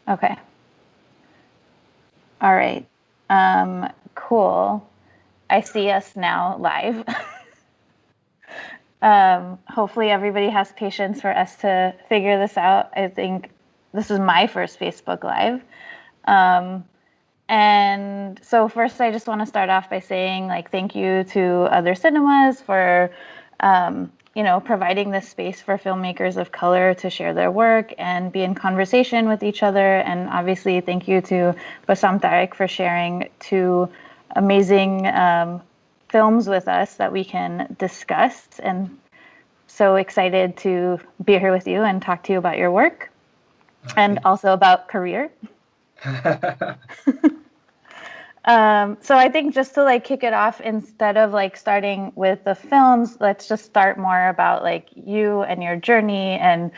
Okay. All right. Cool. I see us now live. Hopefully everybody has patience for us to figure this out. I think this is my first Facebook Live. Um, and so first I just want to start off by saying like thank you to other cinemas for providing this space for filmmakers of color to share their work and be in conversation with each other. And obviously thank you to Bassam Tariq for sharing two amazing films with us that we can discuss. And so excited to be here with you and talk to you about your work and also about career. So I think just to like kick it off, instead of like starting with the films, let's just start more about like you and your journey and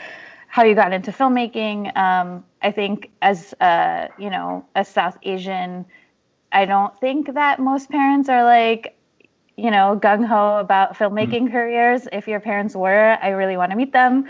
how you got into filmmaking. I think as a South Asian, I don't think that most parents are like, gung ho about filmmaking careers. If your parents were, I really want to meet them.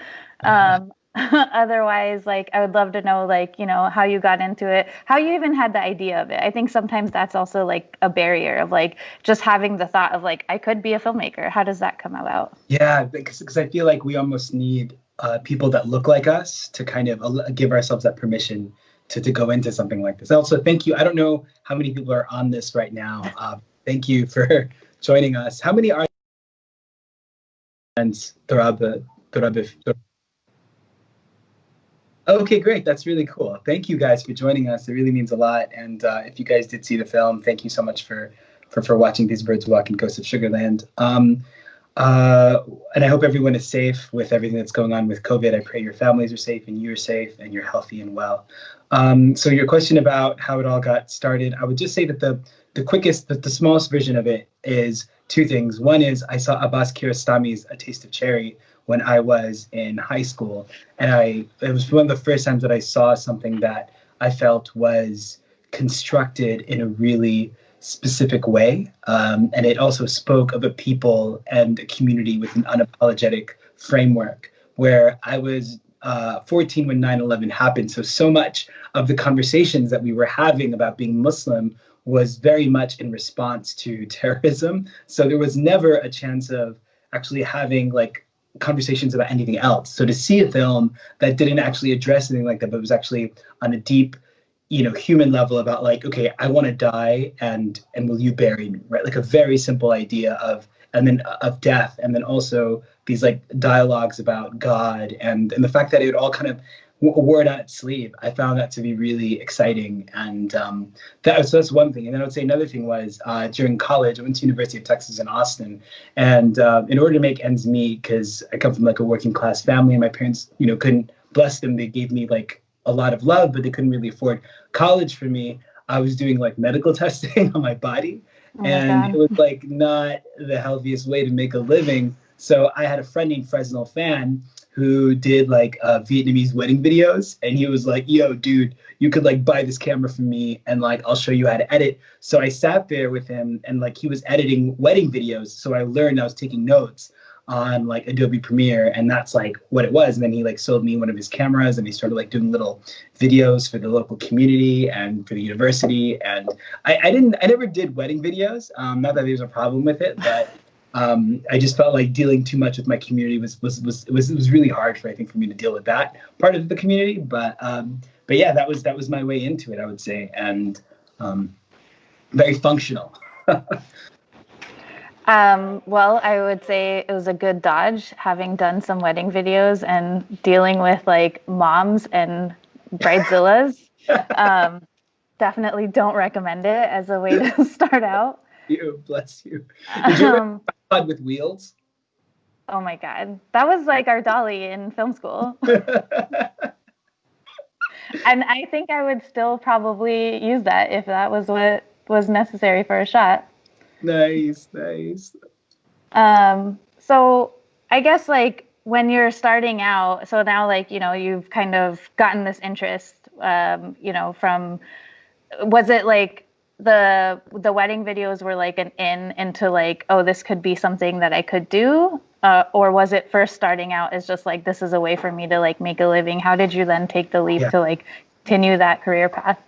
Otherwise, like, I would love to know, like, how you got into it, how you even had the idea of it. I think sometimes that's also like a barrier of like just having the thought of like, I could be a filmmaker. How does that come about? Yeah, because I feel like we almost need people that look like us to kind of give ourselves that permission to go into something like this. Also, thank you. I don't know how many people are on this right now. Thank you for joining us. How many are Thurab? Okay, great. That's really cool. Thank you guys for joining us. It really means a lot. And if you guys did see the film, thank you so much for watching These Birds Walk in Ghosts of Sugarland. Uh, and I hope everyone is safe with everything that's going on with COVID. I pray your families are safe and you're safe and you're healthy and well. So your question about how it all got started, I would just say that the smallest version of it is two things. One is I saw Abbas Kiarostami's A Taste of Cherry when I was in high school, and it was one of the first times that I saw something that I felt was constructed in a really specific way. And it also spoke of a people and a community with an unapologetic framework where I was 14 when 9/11 happened. So much of the conversations that we were having about being Muslim was very much in response to terrorism. So there was never a chance of actually having like conversations about anything else. So to see a film that didn't actually address anything like that, but was actually on a deep human level about like, okay, I want to die and will you bury me, right? Like a very simple idea of death, and then also these like dialogues about God and the fact that it all kind of wore it on its sleeve. I found that to be really exciting, and that's one thing. And then I would say another thing was during college, I went to University of Texas in Austin, and in order to make ends meet, because I come from like a working class family, and my parents, couldn't bless them. They gave me like a lot of love, but they couldn't really afford college for me. I was doing like medical testing on my body, Oh my and God. it was like not the healthiest way to make a living. So I had a friend named Fresnel Fan who did like Vietnamese wedding videos, and he was like, "Yo, dude, you could like buy this camera from me, and like I'll show you how to edit." So I sat there with him, and like he was editing wedding videos. So I learned, I was taking notes on like Adobe Premiere, and that's like what it was. And then he like sold me one of his cameras, and he started like doing little videos for the local community and for the university. And I never did wedding videos. Not that there's a problem with it, but I just felt like dealing too much with my community was really hard for, I think, for me to deal with that part of the community. But yeah, that was my way into it, I would say, and very functional. Well, I would say it was a good dodge having done some wedding videos and dealing with like moms and bridezillas. Definitely don't recommend it as a way to start out. You, bless you. Did you ever Um, pod with wheels? oh my God. That was like our dolly in film school. And I think I would still probably use that if that was what was necessary for a shot. Nice, nice. So I guess like when you're starting out, so now like, you've kind of gotten this interest, from, was it like the wedding videos were like an in into like, oh, this could be something that I could do? Or was it first starting out as just like, this is a way for me to like make a living? How did you then take the leap Yeah. to like continue that career path?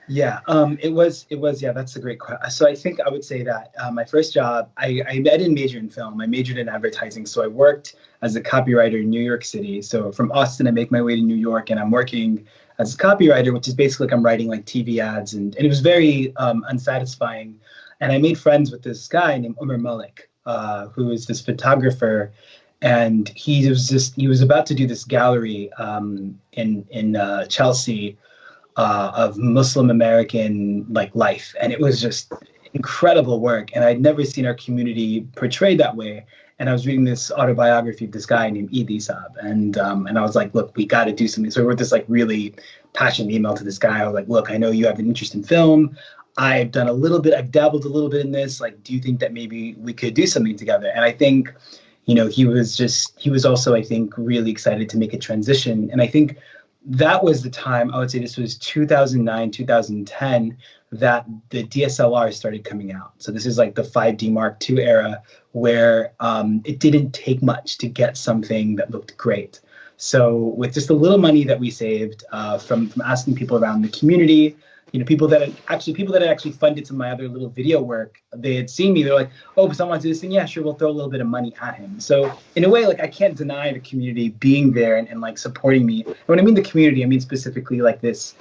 Yeah, yeah, that's a great question. So I think I would say that my first job, I didn't major in film. I majored in advertising. So I worked as a copywriter in New York City. So from Austin, I make my way to New York, and I'm working as a copywriter, which is basically like I'm writing like TV ads, and it was very unsatisfying. And I made friends with this guy named Umar Malik, who is this photographer, and he was about to do this gallery in Chelsea of Muslim American like life, and it was just incredible work. And I'd never seen our community portrayed that way. And I was reading this autobiography of this guy named Saab, and I was like, look, we got to do something. So I wrote this like really passionate email to this guy. I was like, look, I know you have an interest in film. I've dabbled a little bit in this. Like, do you think that maybe we could do something together? And I think, he was also, I think, really excited to make a transition. And I think that was the time, I would say this was 2009, 2010, that the DSLR started coming out. So this is like the 5D Mark II era, where it didn't take much to get something that looked great. So with just a little money that we saved from asking people around the community, people that had actually funded some of my other little video work, they had seen me. They're like, oh, but someone wants to do this thing. Yeah, sure, we'll throw a little bit of money at him. So in a way, like, I can't deny the community being there and like supporting me. And when I mean the community, I mean specifically like this.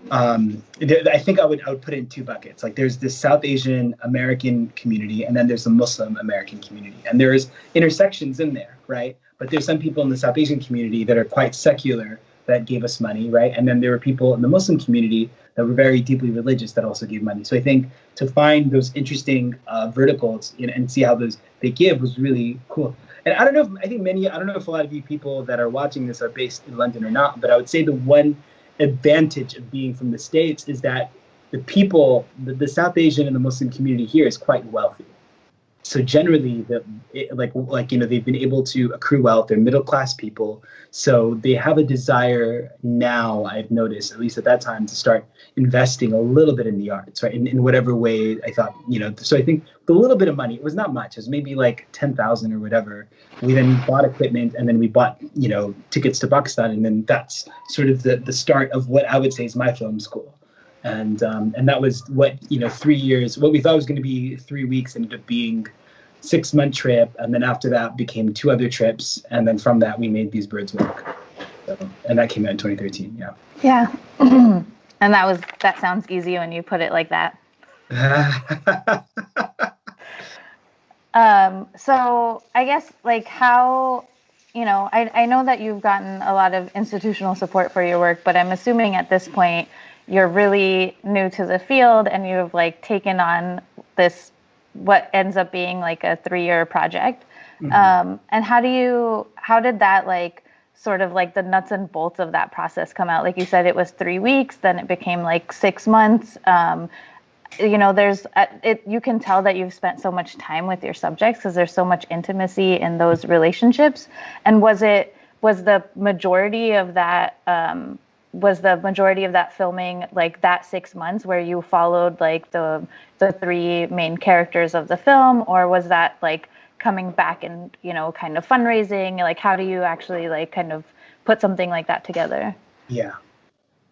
I think I would put it in two buckets. Like, there's this South Asian American community, and then there's the Muslim American community, and there's intersections in there, right? But there's some people in the South Asian community that are quite secular that gave us money, right? And then there were people in the Muslim community that were very deeply religious that also gave money. So I think to find those interesting verticals and see how they give was really cool. And I don't know if a lot of you people that are watching this are based in London or not, but I would say the one advantage of being from the States is that the people, the South Asian and the Muslim community here is quite wealthy. So generally, they've been able to accrue wealth. They're middle class people, so they have a desire now. I've noticed, at least at that time, to start investing a little bit in the arts, right? In whatever way I thought, So I think the little bit of money, it was not much. It was maybe like 10,000 or whatever. We then bought equipment, and then we bought, tickets to Pakistan, and then that's sort of the start of what I would say is my film school. And that was what 3 years. What we thought was going to be 3 weeks ended up being 6-month trip, and then after that became 2 other trips, and then from that we made These Birds Walk, and that came out in 2013. Yeah. Yeah. And that sounds easy when you put it like that. So I guess like how. I know that you've gotten a lot of institutional support for your work, but I'm assuming at this point you're really new to the field and you've like taken on this, what ends up being like a 3-year project. Mm-hmm. And how did that like sort of like the nuts and bolts of that process come out? Like you said, it was 3 weeks, then it became like 6 months. You can tell that you've spent so much time with your subjects because there's so much intimacy in those relationships. And was the majority of that filming like that 6 months where you followed like the 3 main characters of the film, or was that like coming back and kind of fundraising? Like, how do you actually like kind of put something like that together? Yeah.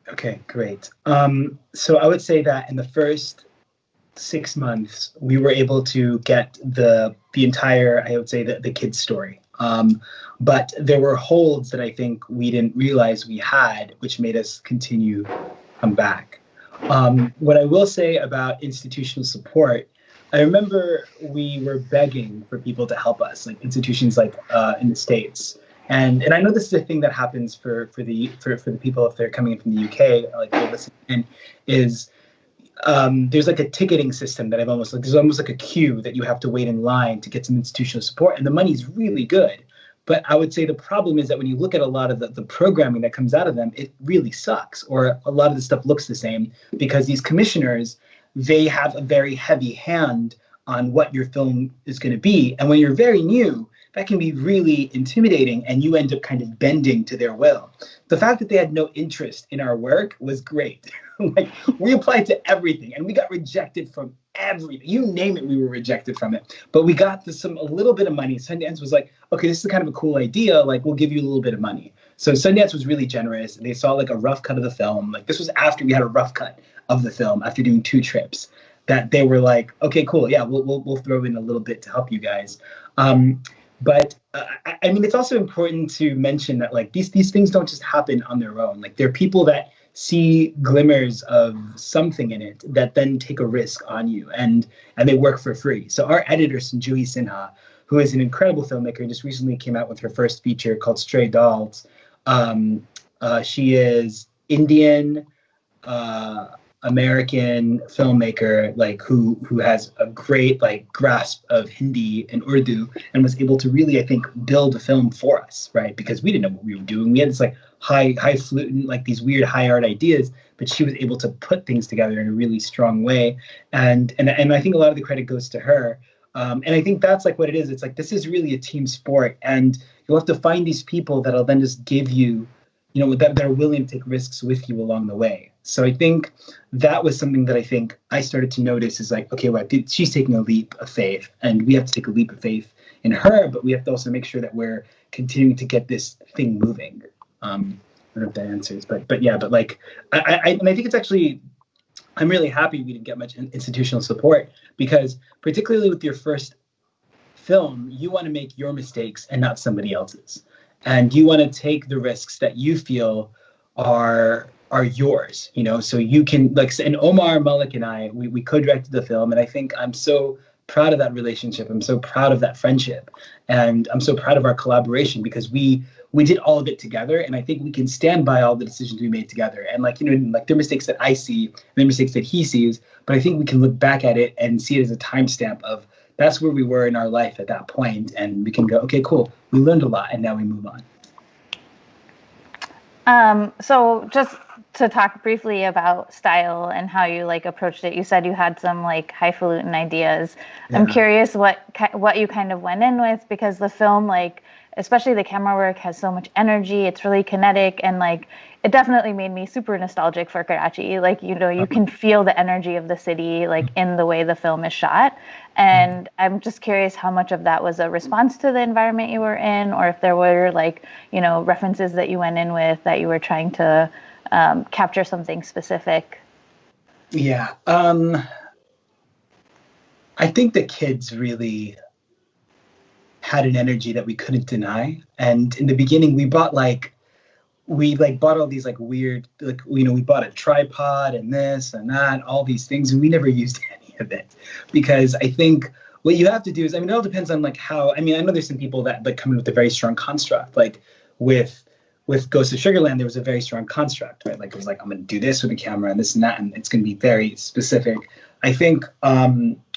Okay, great. So I would say that in the first 6 months, we were able to get the entire, I would say, the kid's story. But there were holds that I think we didn't realize we had, which made us continue come back. What I will say about institutional support, I remember we were begging for people to help us, like institutions like in the States. And I know this is a thing that happens for the people if they're coming in from the UK, like they listen in, is there's like a ticketing system that there's almost like a queue that you have to wait in line to get some institutional support, and the money's really good. But I would say the problem is that when you look at a lot of the programming that comes out of them, it really sucks, or a lot of the stuff looks the same because these commissioners, they have a very heavy hand on what your film is going to be. And when you're very new, that can be really intimidating, and you end up kind of bending to their will. The fact that they had no interest in our work was great. Like, we applied to everything, and we got rejected from everything. You name it, we were rejected from it. But we got a little bit of money. Sundance was like, okay, this is kind of a cool idea. Like, we'll give you a little bit of money. So Sundance was really generous. They saw like a rough cut of the film. Like, this was after we had a rough cut of the film, after doing 2 trips, that they were like, okay, cool, yeah, we'll throw in a little bit to help you guys. But I mean, it's also important to mention that like these things don't just happen on their own. Like, there are people that see glimmers of something in it that then take a risk on you, and they work for free. So our editor, Sanjui Sinha, who is an incredible filmmaker, just recently came out with her first feature called Stray Dolls. She is Indian, American filmmaker, like who has a great like grasp of Hindi and Urdu, and was able to really, I think, build a film for us, right? Because we didn't know what we were doing. We had this like highfalutin, like these weird high art ideas, but she was able to put things together in a really strong way. And I think a lot of the credit goes to her. And I think that's like what it is. It's like, this is really a team sport, and you'll have to find these people that'll then just give you, you know, that are willing to take risks with you along the way. So I think that was something that I think I started to notice is like, okay, well, she's taking a leap of faith, and we have to take a leap of faith in her, but we have to also make sure that we're continuing to get this thing moving. I don't know if that answers, but yeah, but like, I think it's actually, I'm really happy we didn't get much institutional support, because particularly with your first film, you want to make your mistakes and not somebody else's. And you want to take the risks that you feel are yours, you know, so you can, like, and Omar Malik and I, we co-directed the film, and I think I'm so proud of that relationship. I'm so proud of that friendship, and I'm so proud of our collaboration, because we did all of it together, and I think we can stand by all the decisions we made together. And like, you know, like, there are mistakes that I see and there are mistakes that he sees, but I think we can look back at it and see it as a timestamp of that's where we were in our life at that point, and we can go, okay, cool, we learned a lot, and now we move on. So just to talk briefly about style and how you like approached it, you said you had some like highfalutin ideas. Yeah. I'm curious what you kind of went in with, because the film, like, especially the camera work, has so much energy. It's really kinetic, and like, it definitely made me super nostalgic for Karachi. Like, you know, you can feel the energy of the city, like, in the way the film is shot. And I'm just curious how much of that was a response to the environment you were in, or if there were, like, you know, references that you went in with that you were trying to capture something specific. Yeah. I think the kids really had an energy that we couldn't deny. And in the beginning, we bought all these like weird, like, you know, we bought a tripod and this and that, all these things, and we never used any of it, because I think what you have to do is, I mean, it all depends on like how, I mean, I know there's some people that like come in with a very strong construct, like with Ghost of Sugarland, there was a very strong construct, right? Like, it was like, I'm going to do this with the camera and this and that, and it's going to be very specific. I think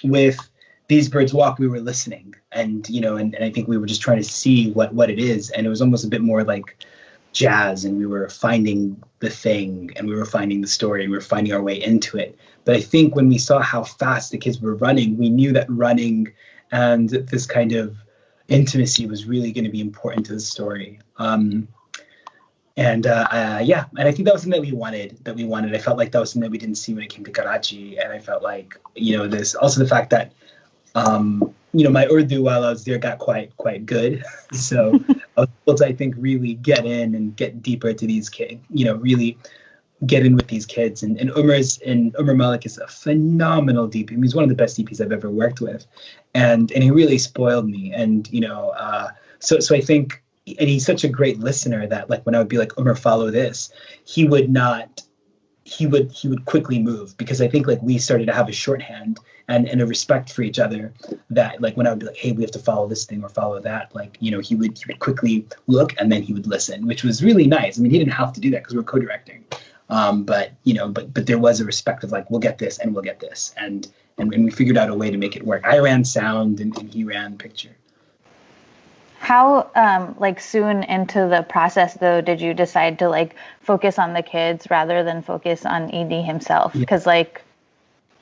with These Birds Walk, we were listening, and, you know, and I think we were just trying to see what it is, and it was almost a bit more like jazz, and we were finding the thing, and we were finding the story, and we were finding our way into it. But I think when we saw how fast the kids were running, we knew that running and this kind of intimacy was really going to be important to the story. And I think that was something that we wanted. I felt like that was something that we didn't see when it came to Karachi, and I felt like, you know, this also the fact that you know, my Urdu while I was there got quite good. So I was able to, I think, really get in and get deeper to these kids, you know, really get in with these kids. And Umar Malik is a phenomenal DP. He's one of the best DPs I've ever worked with. And he really spoiled me. And, you know, so I think, and he's such a great listener that, like, when I would be like, Umar, follow this, he would quickly move, because I think, like, we started to have a shorthand and a respect for each other, that, like, when I would be like, hey, we have to follow this thing or follow that, like, you know, he would quickly look, and then he would listen, which was really nice. I mean, he didn't have to do that because we were co-directing, but, you know, but there was a respect of like, we'll get this and we'll get this, and we figured out a way to make it work. I ran sound and he ran picture. How, like, soon into the process, though, did you decide to, like, focus on the kids rather than focus on ED himself? Because, like,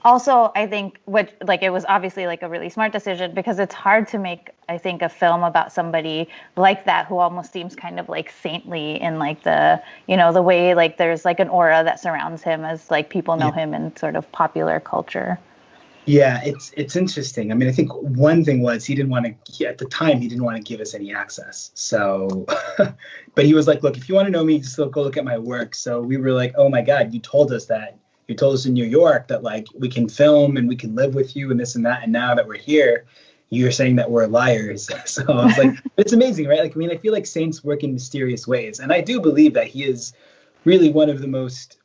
Also, I think what like it was obviously like a really smart decision because it's hard to make, I think, a film about somebody like that who almost seems kind of like saintly in like the, the way like there's like an aura that surrounds him as like people know Yeah. him in sort of popular culture. Yeah, it's interesting. I mean, I think one thing was he didn't want to, at the time, he didn't want to give us any access. So, but he was like, look, if you want to know me, just go look at my work. So we were like, oh my God, you told us that. You told us in New York that like we can film and we can live with you and this and that. And now that we're here, you're saying that we're liars. So I was like, it's amazing, right? Like, I mean, I feel like saints work in mysterious ways. And I do believe that he is really one of the most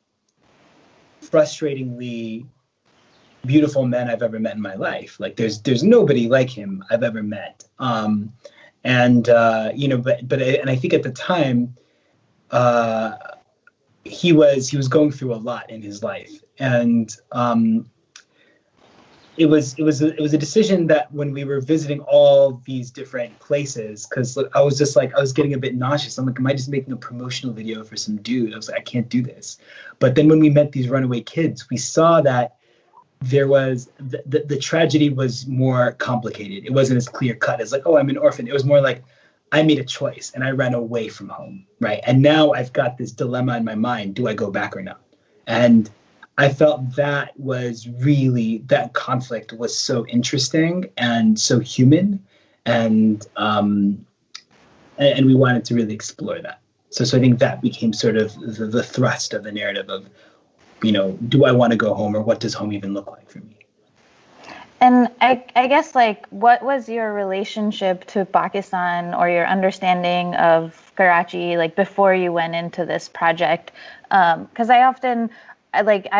frustratingly beautiful men I've ever met in my life. Like there's nobody like him I've ever met. And I think at the time, he was going through a lot in his life, and it was a decision that when we were visiting all these different places, because I was just like I was getting a bit nauseous. I'm like, am I just making a promotional video for some dude? I was like, I can't do this. But then when we met these runaway kids, we saw that there was the tragedy was more complicated. It wasn't as clear cut as like, oh, I'm an orphan. It was more like I made a choice and I ran away from home, right? And now I've got this dilemma in my mind: do I go back or not? And I felt that conflict was so interesting and so human, and we wanted to really explore that. So I think that became sort of the thrust of the narrative of, do I want to go home, or what does home even look like for me? And I guess like what was your relationship to Pakistan or your understanding of Karachi like before you went into this project? Because I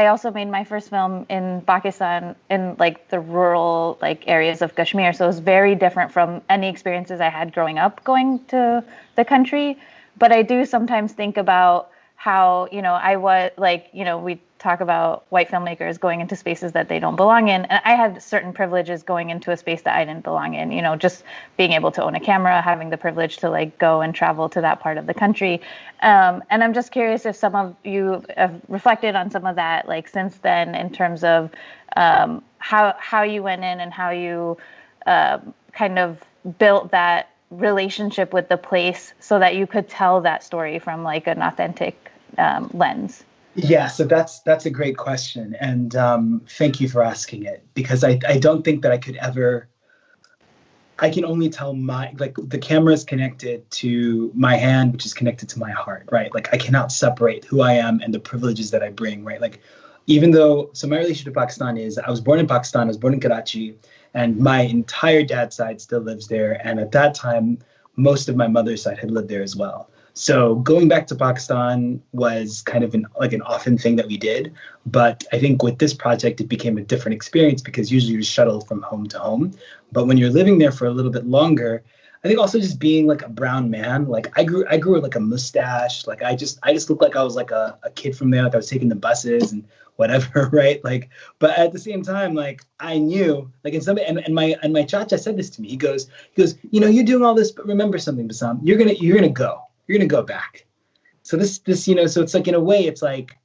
also made my first film in Pakistan in like the rural like areas of Kashmir, so it was very different from any experiences I had growing up going to the country. But I do sometimes think about how, I was like, we talk about white filmmakers going into spaces that they don't belong in. And I had certain privileges going into a space that I didn't belong in, just being able to own a camera, having the privilege to like go and travel to that part of the country. And I'm just curious if some of you have reflected on some of that, like since then, in terms of how you went in and how you kind of built that relationship with the place so that you could tell that story from like an authentic lens. Yeah, so that's a great question, and thank you for asking it, because I don't think that I could ever. I can only tell the camera is connected to my hand, which is connected to my heart, right? Like I cannot separate who I am and the privileges that I bring, right? Like even though, so my relationship to Pakistan is I was born in Pakistan, I was born in Karachi, and my entire dad's side still lives there. And at that time, most of my mother's side had lived there as well. So going back to Pakistan was kind of an often thing that we did. But I think with this project, it became a different experience because usually you shuttle from home to home. But when you're living there for a little bit longer, I think also just being like a brown man, like I grew with like a mustache. Like I just looked like I was like a kid from there. Like I was taking the buses and whatever, right? Like, but at the same time, like I knew, like in some, and my chacha said this to me. He goes, you're doing all this, but remember something, Bassam, you're gonna go back. So this, so it's like in a way, it's like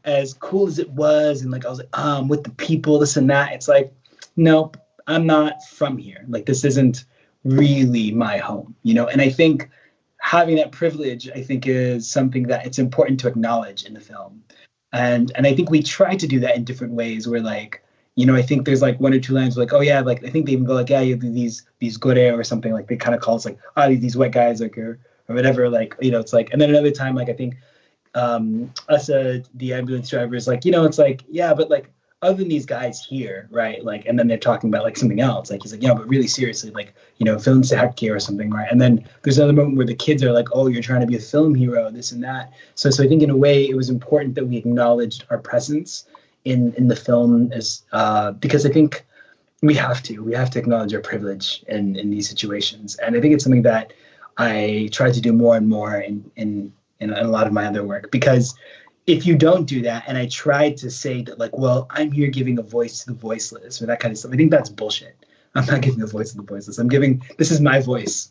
as cool as it was, and like I was like, with the people, this and that. It's like, nope, I'm not from here. Like this isn't really my home, And I think having that privilege, I think, is something that it's important to acknowledge in the film. And I think we try to do that in different ways. Where like, I think there's like one or two lines like, oh yeah, like I think they even go like, yeah, you have these gore or something, like they kind of call us like, these white guys, like or whatever, like, it's like, and then another time, like I think the ambulance driver is like, it's like, yeah, but like other than these guys here, right? Like, and then they're talking about like something else. Like he's like, yeah, but really seriously, like, film Sahaki or something, right? And then there's another moment where the kids are like, oh, you're trying to be a film hero, this and that. So I think in a way it was important that we acknowledged our presence in the film as because I think we have to acknowledge our privilege in these situations. And I think it's something that I try to do more and more in a lot of my other work, because if you don't do that, and I tried to say that, like, well, I'm here giving a voice to the voiceless or that kind of stuff, I think that's bullshit. I'm not giving a voice to the voiceless. This is my voice.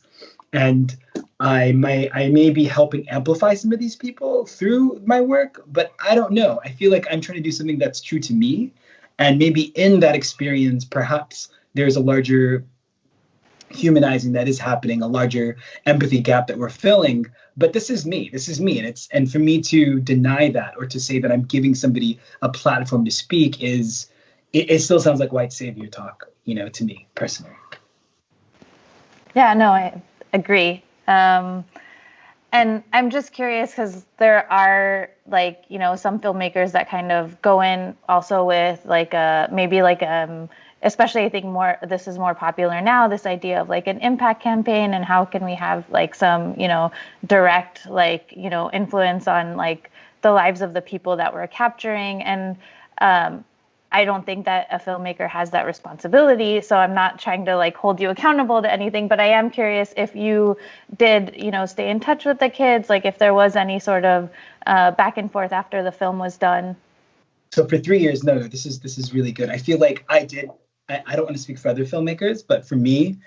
And I may be helping amplify some of these people through my work, but I don't know. I feel like I'm trying to do something that's true to me. And maybe in that experience, perhaps there's a larger humanizing that is happening, a larger empathy gap that we're filling. But this is me. And for me to deny that or to say that I'm giving somebody a platform to speak it still sounds like white savior talk, to me personally. Yeah, no, I agree. And I'm just curious because there are some filmmakers that kind of go in also with especially I think this is more popular now, this idea of like an impact campaign and how can we have like some, direct influence on like the lives of the people that we're capturing. And I don't think that a filmmaker has that responsibility. So I'm not trying to like hold you accountable to anything, but I am curious if you did, stay in touch with the kids, like if there was any sort of back and forth after the film was done. So for 3 years, no, this is really good. I feel like I did. I don't want to speak for other filmmakers, but for me,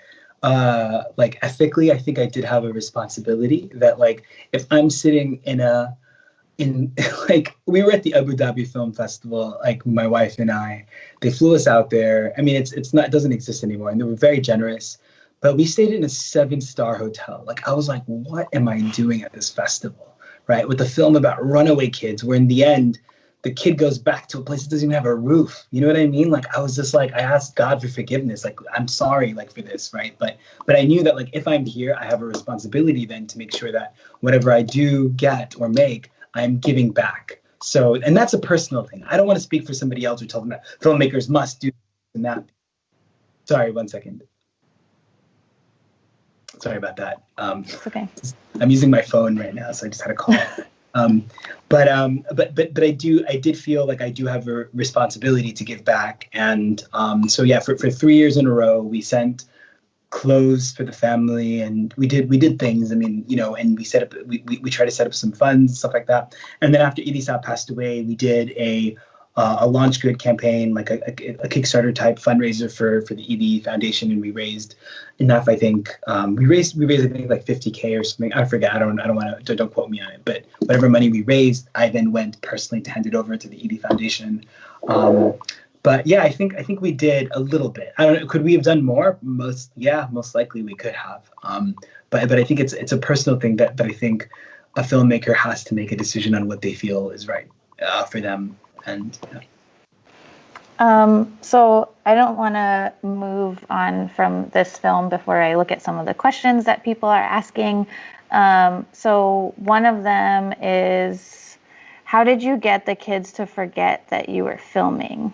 like ethically, I think I did have a responsibility that like if I'm sitting in like we were at the Abu Dhabi Film Festival, like my wife and I, they flew us out there. I mean, it doesn't exist anymore, and they were very generous. But we stayed in a 7-star hotel. Like I was like, what am I doing at this festival, right? With a film about runaway kids, where in the end, the kid goes back to a place that doesn't even have a roof. You know what I mean? Like I was just like, I asked God for forgiveness. Like I'm sorry, like for this, right? But I knew that like if I'm here, I have a responsibility then to make sure that whatever I do get or make, I'm giving back. So, and that's a personal thing. I don't want to speak for somebody else who told them that filmmakers must do this and that. Sorry, 1 second. Sorry about that. It's okay. I'm using my phone right now, so I just had a call. But I did feel like I do have a responsibility to give back. And so yeah, for 3 years in a row, we sent clothes for the family, and we did things. I mean, and we tried to set up some funds, stuff like that. And then after Elisa passed away, we did a launch good campaign, like a Kickstarter type fundraiser for the ED Foundation, and we raised enough. I think we raised I think like 50K or something. I forget. I don't want to, don't quote me on it. But whatever money we raised, I then went personally to hand it over to the ED Foundation. But yeah, I think we did a little bit. I don't know. Could we have done more? Most likely we could have. But I think it's a personal thing that I think a filmmaker has to make a decision on what they feel is right for them. And so I don't want to move on from this film before I look at some of the questions that people are asking. So one of them is, how did you get the kids to forget that you were filming?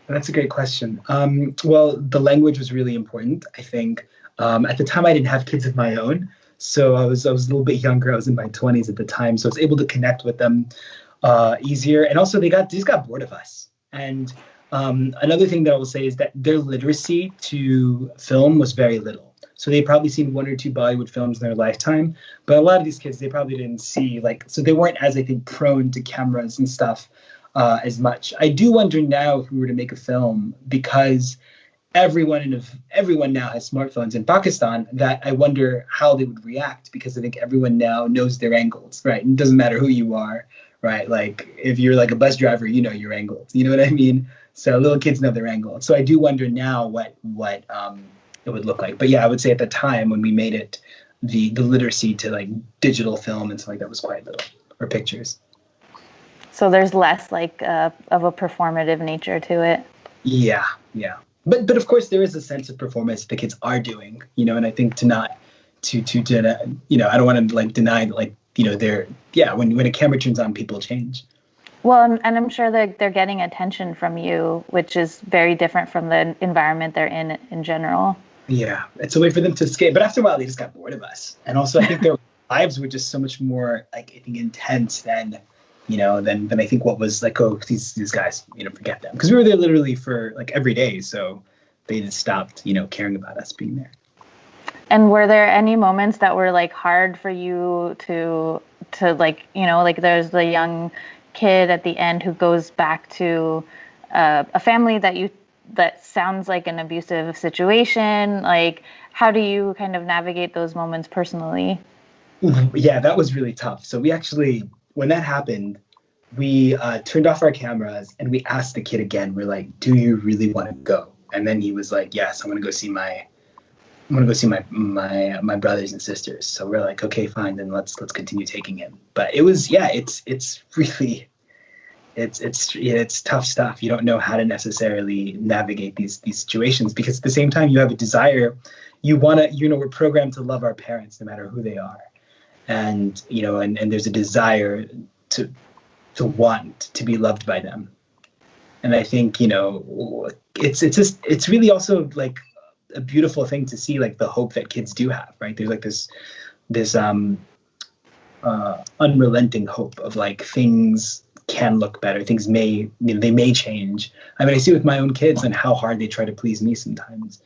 That's a great question. Well, the language was really important, I think. At the time, I didn't have kids of my own. So I was a little bit younger. I was in my 20s at the time. So I was able to connect with them easier. And also, they just got bored of us. And another thing that I will say is that their literacy to film was very little. So they probably seen 1 or 2 Bollywood films in their lifetime. But a lot of these kids, they probably didn't see, so they weren't as, I think, prone to cameras and stuff as much. I do wonder now if we were to make a film, because everyone now has smartphones in Pakistan, that I wonder how they would react, because I think everyone now knows their angles, right? And it doesn't matter who you are, right? Like if you're like a bus driver, you know your angles. You know what I mean? So little kids know their angles. So I do wonder now what it would look like. But yeah, I would say at the time when we made it, the literacy to like digital film and stuff like that was quite little, or pictures. So there's less of a performative nature to it. Yeah. But of course there is a sense of performance the kids are doing, and I think I don't want to deny that when a camera turns on, people change. Well, and I'm sure that they're getting attention from you, which is very different from the environment they're in general. Yeah, it's a way for them to escape. But after a while, they just got bored of us. And also, I think their lives were just so much more, I think, intense than I think what was these guys, forget them. Because we were there literally for every day. So they just stopped, caring about us being there. And were there any moments that were hard for you to there's the young kid at the end who goes back to a family that sounds like an abusive situation? How do you kind of navigate those moments personally? Yeah, that was really tough. So we actually, when that happened, we turned off our cameras and we asked the kid again. We're like, "Do you really want to go?" And then he was like, "Yes, I'm gonna go see my brothers and sisters." So we're like, "Okay, fine, then let's continue taking him." But it was, yeah, it's really it's tough stuff. You don't know how to necessarily navigate these situations, because at the same time you have a desire. You want to, we're programmed to love our parents no matter who they are, and and there's a desire to want to be loved by them. And I think it's really also like a beautiful thing to see, like the hope that kids do have, right? There's like this unrelenting hope of like things can look better, things they may change. I mean, I see with my own kids and how hard they try to please me sometimes.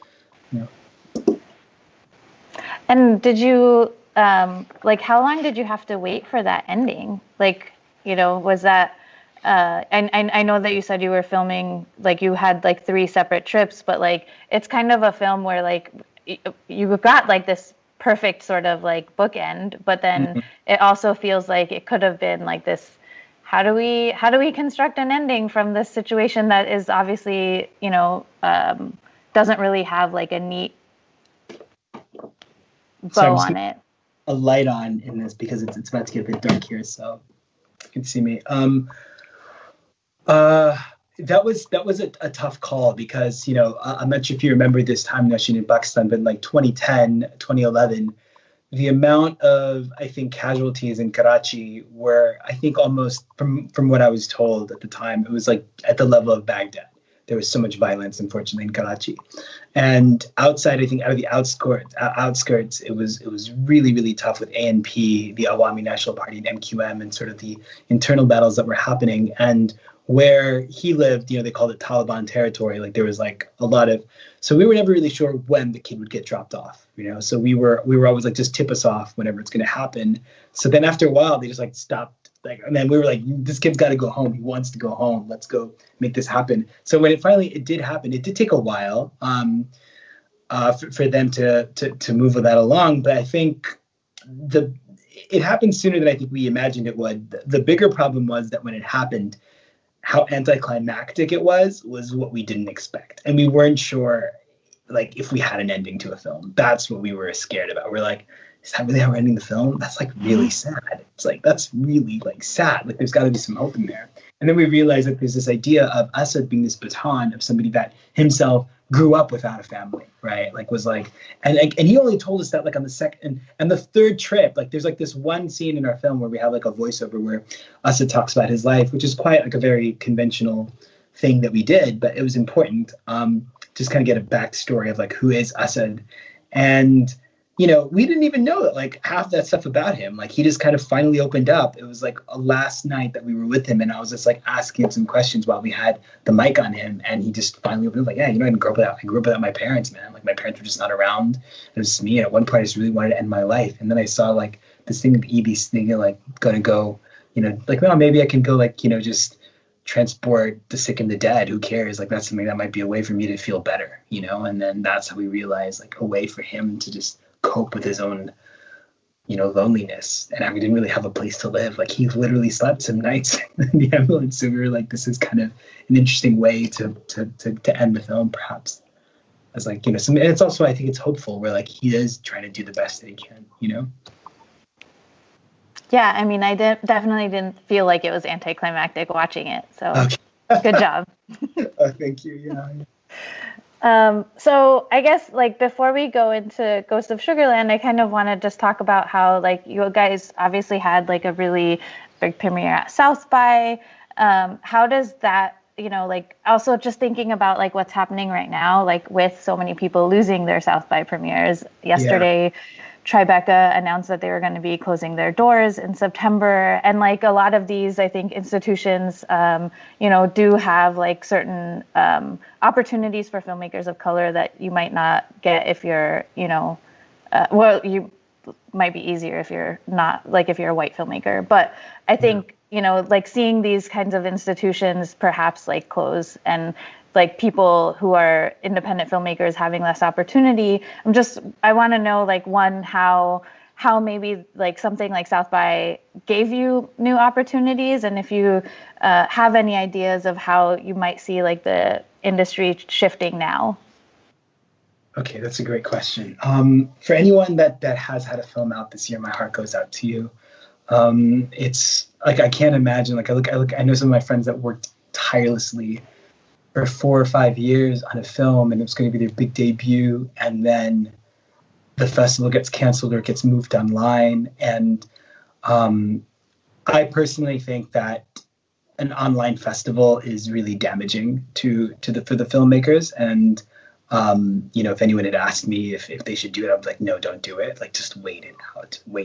And did you like, how long did you have to wait for that ending? Like, was that and I know that you said you were filming, like you had like 3 separate trips, but like it's kind of a film where like you got like this perfect sort of like bookend, but then it also feels like it could have been like this, how do we construct an ending from this situation that is obviously doesn't really have like a neat bow on it. A light on in this because it's about to get a bit dark here, so you can see me. That was a tough call because I'm not sure if you remember this time that in Pakistan, but in like 2010, 2011, the amount of, I think, casualties in Karachi were, I think, almost from what I was told at the time, it was like at the level of Baghdad. There was so much violence, unfortunately, in Karachi. And outside, I think, out of the outskirts, it was really, really tough with ANP, the Awami National Party, and MQM, and sort of the internal battles that were happening. And where he lived, they called it Taliban territory. Like there was like a lot of, so we were never really sure when the kid would get dropped off, So we were always like, just tip us off whenever it's going to happen. So then after a while, they just like stopped. Like, and then we were like, this kid's got to go home. He wants to go home. Let's go make this happen. So when it did happen, it did take a while for them to move that along. But I think it happened sooner than I think we imagined it would. The bigger problem was that when it happened, how anticlimactic it was what we didn't expect. And we weren't sure, like, if we had an ending to a film. That's what we were scared about. We're like, is that really how we're ending the film? That's like really sad. It's like, that's really like sad. Like there's got to be some hope in there. And then we realized that there's this idea of Asad being this baton of somebody that himself grew up without a family, right? Like was like, and he only told us that like on the second and the third trip. Like there's like this one scene in our film where we have like a voiceover where Asad talks about his life, which is quite like a very conventional thing that we did, but it was important. Just kind of get a backstory of like who is Asad. And we didn't even know that like half that stuff about him. Like he just kind of finally opened up. It was like a last night that we were with him, and I was just like asking him some questions while we had the mic on him, and he just finally opened up like, yeah, I didn't grow up without. I grew up without my parents, man. Like my parents were just not around. It was just me. And at one point, I just really wanted to end my life. And then I saw like this thing of EB's thing, like gonna go, like, well, maybe I can go like, just transport the sick and the dead. Who cares? Like that's something that might be a way for me to feel better, And then that's how we realized like a way for him to just cope with his own loneliness. And we didn't really have a place to live. Like he literally slept some nights in the ambulance. So we were like, this is kind of an interesting way to end the film, perhaps. As like, and it's also, I think it's hopeful where like he is trying to do the best that he can, Yeah, I mean, I definitely didn't feel like it was anticlimactic watching it. So okay. Good job. Oh, thank you. Yeah. So I guess like before we go into Ghost of Sugarland, I kind of want to just talk about how like you guys obviously had like a really big premiere at South by. How does that, like also just thinking about like what's happening right now, like with so many people losing their South by premieres. Yesterday, Tribeca announced that they were going to be closing their doors in September. And like a lot of these, I think, institutions, do have like certain opportunities for filmmakers of color that you might not get if you're, you might be easier if you're not, like if you're a white filmmaker. But I think, like seeing these kinds of institutions perhaps like close and like people who are independent filmmakers having less opportunity. I want to know like one, how maybe like something like South by gave you new opportunities, and if you have any ideas of how you might see like the industry shifting now. Okay, that's a great question. For anyone that has had a film out this year, my heart goes out to you. It's like, I can't imagine. Like I know some of my friends that worked tirelessly for 4 or 5 years on a film, and it was going to be their big debut, and then the festival gets canceled or it gets moved online. And I personally think that an online festival is really damaging for the filmmakers. And if anyone had asked me if they should do it, I was like, no, don't do it. Like, just wait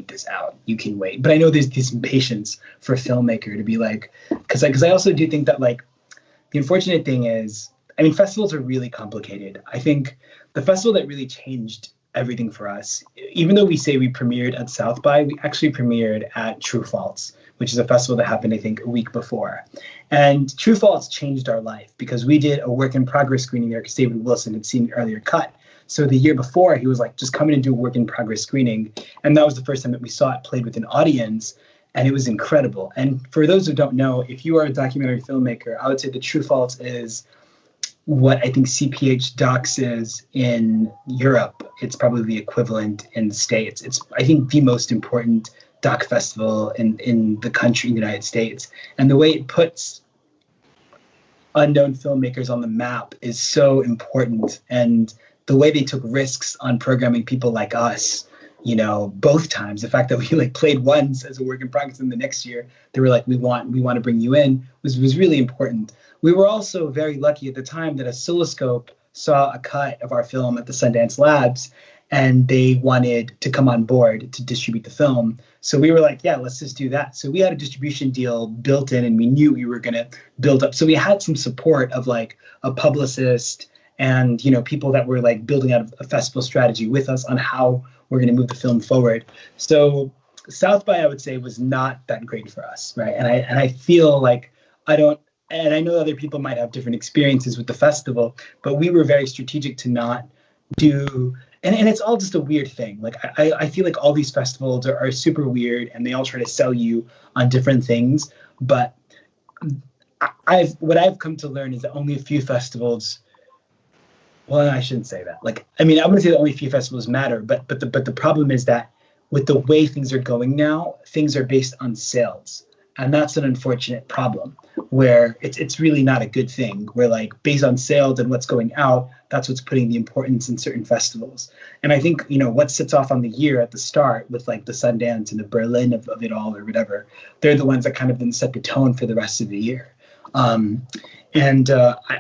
this out. You can wait. But I know there's this impatience for a filmmaker to be like, because I also do think that, like, the unfortunate thing is, I mean, festivals are really complicated. I think the festival that really changed everything for us, even though we say we premiered at South by, we actually premiered at True Faults, which is a festival that happened, I think, a week before. And True Faults changed our life because we did a work in progress screening there because David Wilson had seen the earlier cut. So the year before, he was like, just come in and do a work in progress screening. And that was the first time that we saw it played with an audience. And it was incredible. And for those who don't know, if you are a documentary filmmaker, I would say that True Faults is what I think CPH Docs is in Europe. It's probably the equivalent in the States. It's, I think, the most important doc festival in the country, in the United States. And the way it puts unknown filmmakers on the map is so important. And the way they took risks on programming people like us, both times, the fact that we like played once as a work in progress, and the next year they were like, we want to bring you in, was really important. We were also very lucky at the time that Oscilloscope saw a cut of our film at the Sundance Labs, and they wanted to come on board to distribute the film. So we were like, yeah, let's just do that. So we had a distribution deal built in, and we knew we were going to build up. So we had some support of like a publicist and, people that were like building out a festival strategy with us on how we're going to move the film forward. So South by, I would say, was not that great for us, right? And I feel like and I know other people might have different experiences with the festival, but we were very strategic to not do, and it's all just a weird thing. Like, I feel like all these festivals are super weird, and they all try to sell you on different things. But what I've come to learn is that only a few festivals, well, I shouldn't say that. Like, I mean, I wouldn't say that only a few festivals matter, but the problem is that with the way things are going now, things are based on sales. And that's an unfortunate problem, where it's really not a good thing. Where, like, based on sales and what's going out, that's what's putting the importance in certain festivals. And I think, what sets off on the year at the start with like the Sundance and the Berlin of it all, or whatever, they're the ones that kind of then set the tone for the rest of the year. I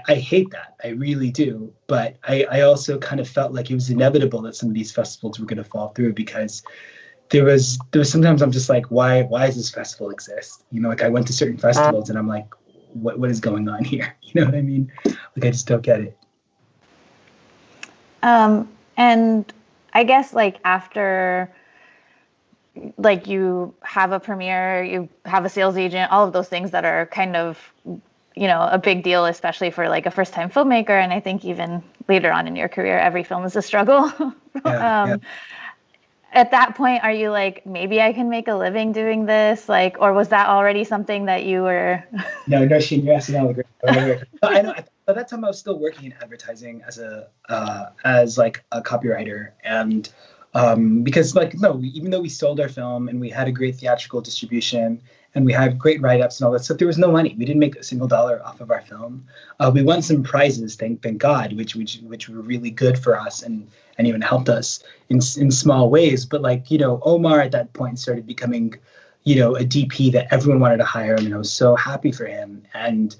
hate that. I really do. But I also kind of felt like it was inevitable that some of these festivals were going to fall through, because there was sometimes I'm just like, why does this festival exist? Like, I went to certain festivals and I'm like, what is going on here? You know what I mean? Like, I just don't get it. And I guess, like, after, like, you have a premiere, you have a sales agent, all of those things that are kind of, a big deal, especially for like a first-time filmmaker. And I think even later on in your career, every film is a struggle. Yeah. At that point, are you like, maybe I can make a living doing this? Like, or was that already something that you were? No, Sheen, you're asking all the great. I know. By that time, I was still working in advertising as like a copywriter, and because, like, no, even though we sold our film and we had a great theatrical distribution and we had great write-ups and all that stuff, there was no money. We didn't make a single dollar off of our film. We won some prizes, thank God, which were really good for us and even helped us in small ways. But, like, Omar at that point started becoming, a DP that everyone wanted to hire him, and I was so happy for him. And,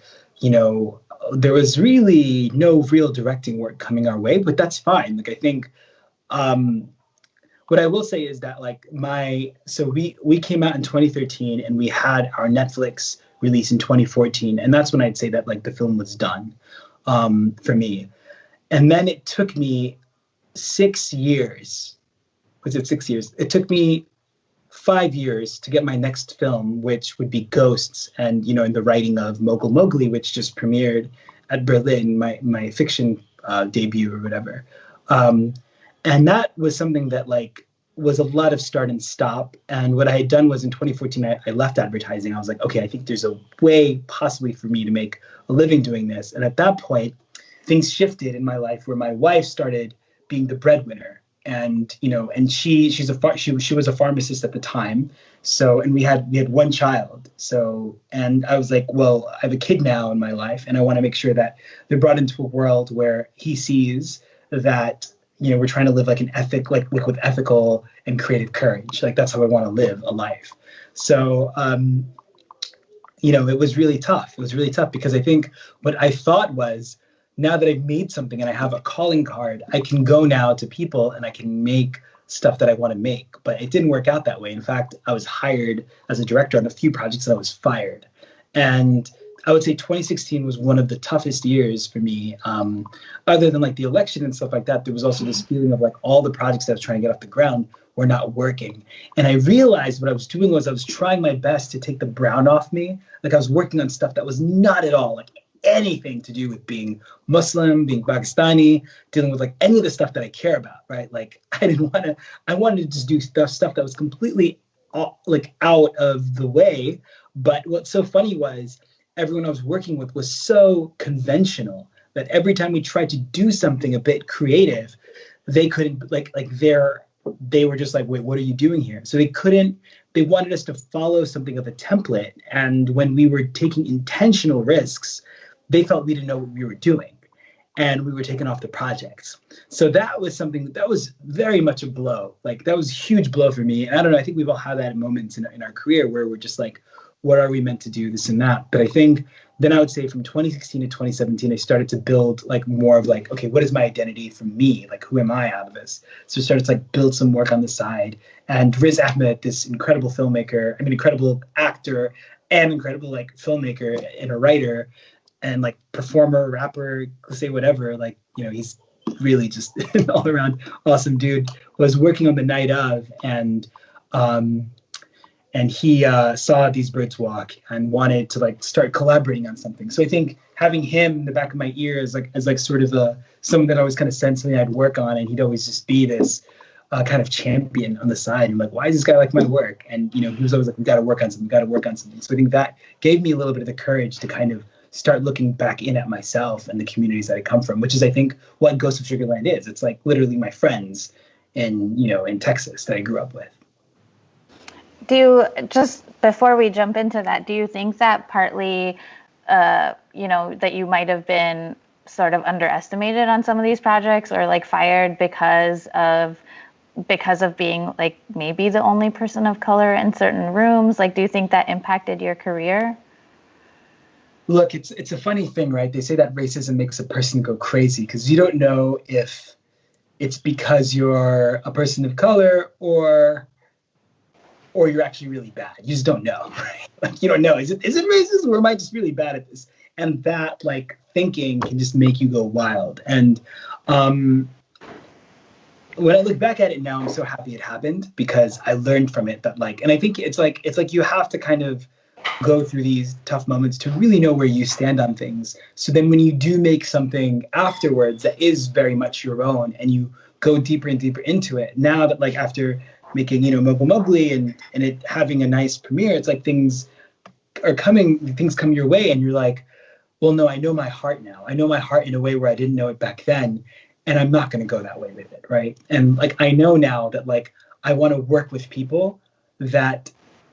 there was really no real directing work coming our way, but that's fine. Like, I think, what I will say is that, like, we came out in 2013 and we had our Netflix release in 2014. And that's when I'd say that, like, the film was done for me. And then it took me 6 years. Was it 6 years? It took me 5 years to get my next film, which would be Ghosts, and, in the writing of Mogul Mowgli, which just premiered at Berlin, my fiction debut or whatever. And that was something that, like, was a lot of start and stop. And what I had done was in 2014, I left advertising. I was like, okay, I think there's a way possibly for me to make a living doing this. And at that point, things shifted in my life where my wife started being the breadwinner. And and she was a pharmacist at the time. So, and we had one child. So, and I was like, well, I have a kid now in my life, and I want to make sure that they're brought into a world where he sees that we're trying to live like an ethic, like with ethical and creative courage. Like that's how I want to live a life. So, it was really tough. It was really tough because I think what I thought was, now that I've made something and I have a calling card, I can go now to people and I can make stuff that I want to make. But it didn't work out that way. In fact, I was hired as a director on a few projects and I was fired. And I would say 2016 was one of the toughest years for me. Other than like the election and stuff like that, there was also this feeling of like all the projects that I was trying to get off the ground were not working. And I realized what I was doing was I was trying my best to take the brown off me. Like I was working on stuff that was not at all like anything to do with being Muslim, being Pakistani, dealing with like any of the stuff that I care about, right? Like I wanted to just do stuff that was completely like out of the way. But what's so funny was everyone I was working with was so conventional that every time we tried to do something a bit creative, they couldn't they were just like, wait, what are you doing here? So they wanted us to follow something of a template. And when we were taking intentional risks, they felt we didn't know what we were doing and we were taken off the projects. So that was something that was very much a blow. Like that was a huge blow for me. And I don't know, I think we've all had that in moments in our career where we're just like, what are we meant to do, this and that? But I think then I would say from 2016 to 2017, I started to build like more of like, okay, what is my identity for me? Like, who am I out of this? So I started to like build some work on the side. And Riz Ahmed, this incredible filmmaker, incredible actor and incredible like filmmaker and a writer and like performer, rapper, say whatever, like, he's really just an all around awesome dude, was working on the night of, and he saw These Birds Walk and wanted to like start collaborating on something. So I think having him in the back of my ear as sort of someone that I always kind of sensed something I'd work on, and he'd always just be this kind of champion on the side. And like, why does this guy like my work? And he was always like, we got to work on something. So I think that gave me a little bit of the courage to kind of start looking back in at myself and the communities that I come from, which is I think what Ghost of Sugarland is. It's like literally my friends in Texas that I grew up with. Just before we jump into that, do you think that partly, that you might have been sort of underestimated on some of these projects or like fired because of being like maybe the only person of color in certain rooms? Like, do you think that impacted your career? Look, it's a funny thing, right? They say that racism makes a person go crazy because you don't know if it's because you're a person of color or you're actually really bad. You just don't know, right? Like you don't know. Is it racist or am I just really bad at this? And that like thinking can just make you go wild. And when I look back at it now, I'm so happy it happened because I learned from it that like, and I think it's like you have to kind of go through these tough moments to really know where you stand on things. So then when you do make something afterwards that is very much your own and you go deeper and deeper into it, now that like after making, Mogul Mowgli and it having a nice premiere, it's like things come your way and you're like, well, no, I know my heart now. I know my heart in a way where I didn't know it back then. And I'm not going to go that way with it, right? And like, I know now that like, I want to work with people that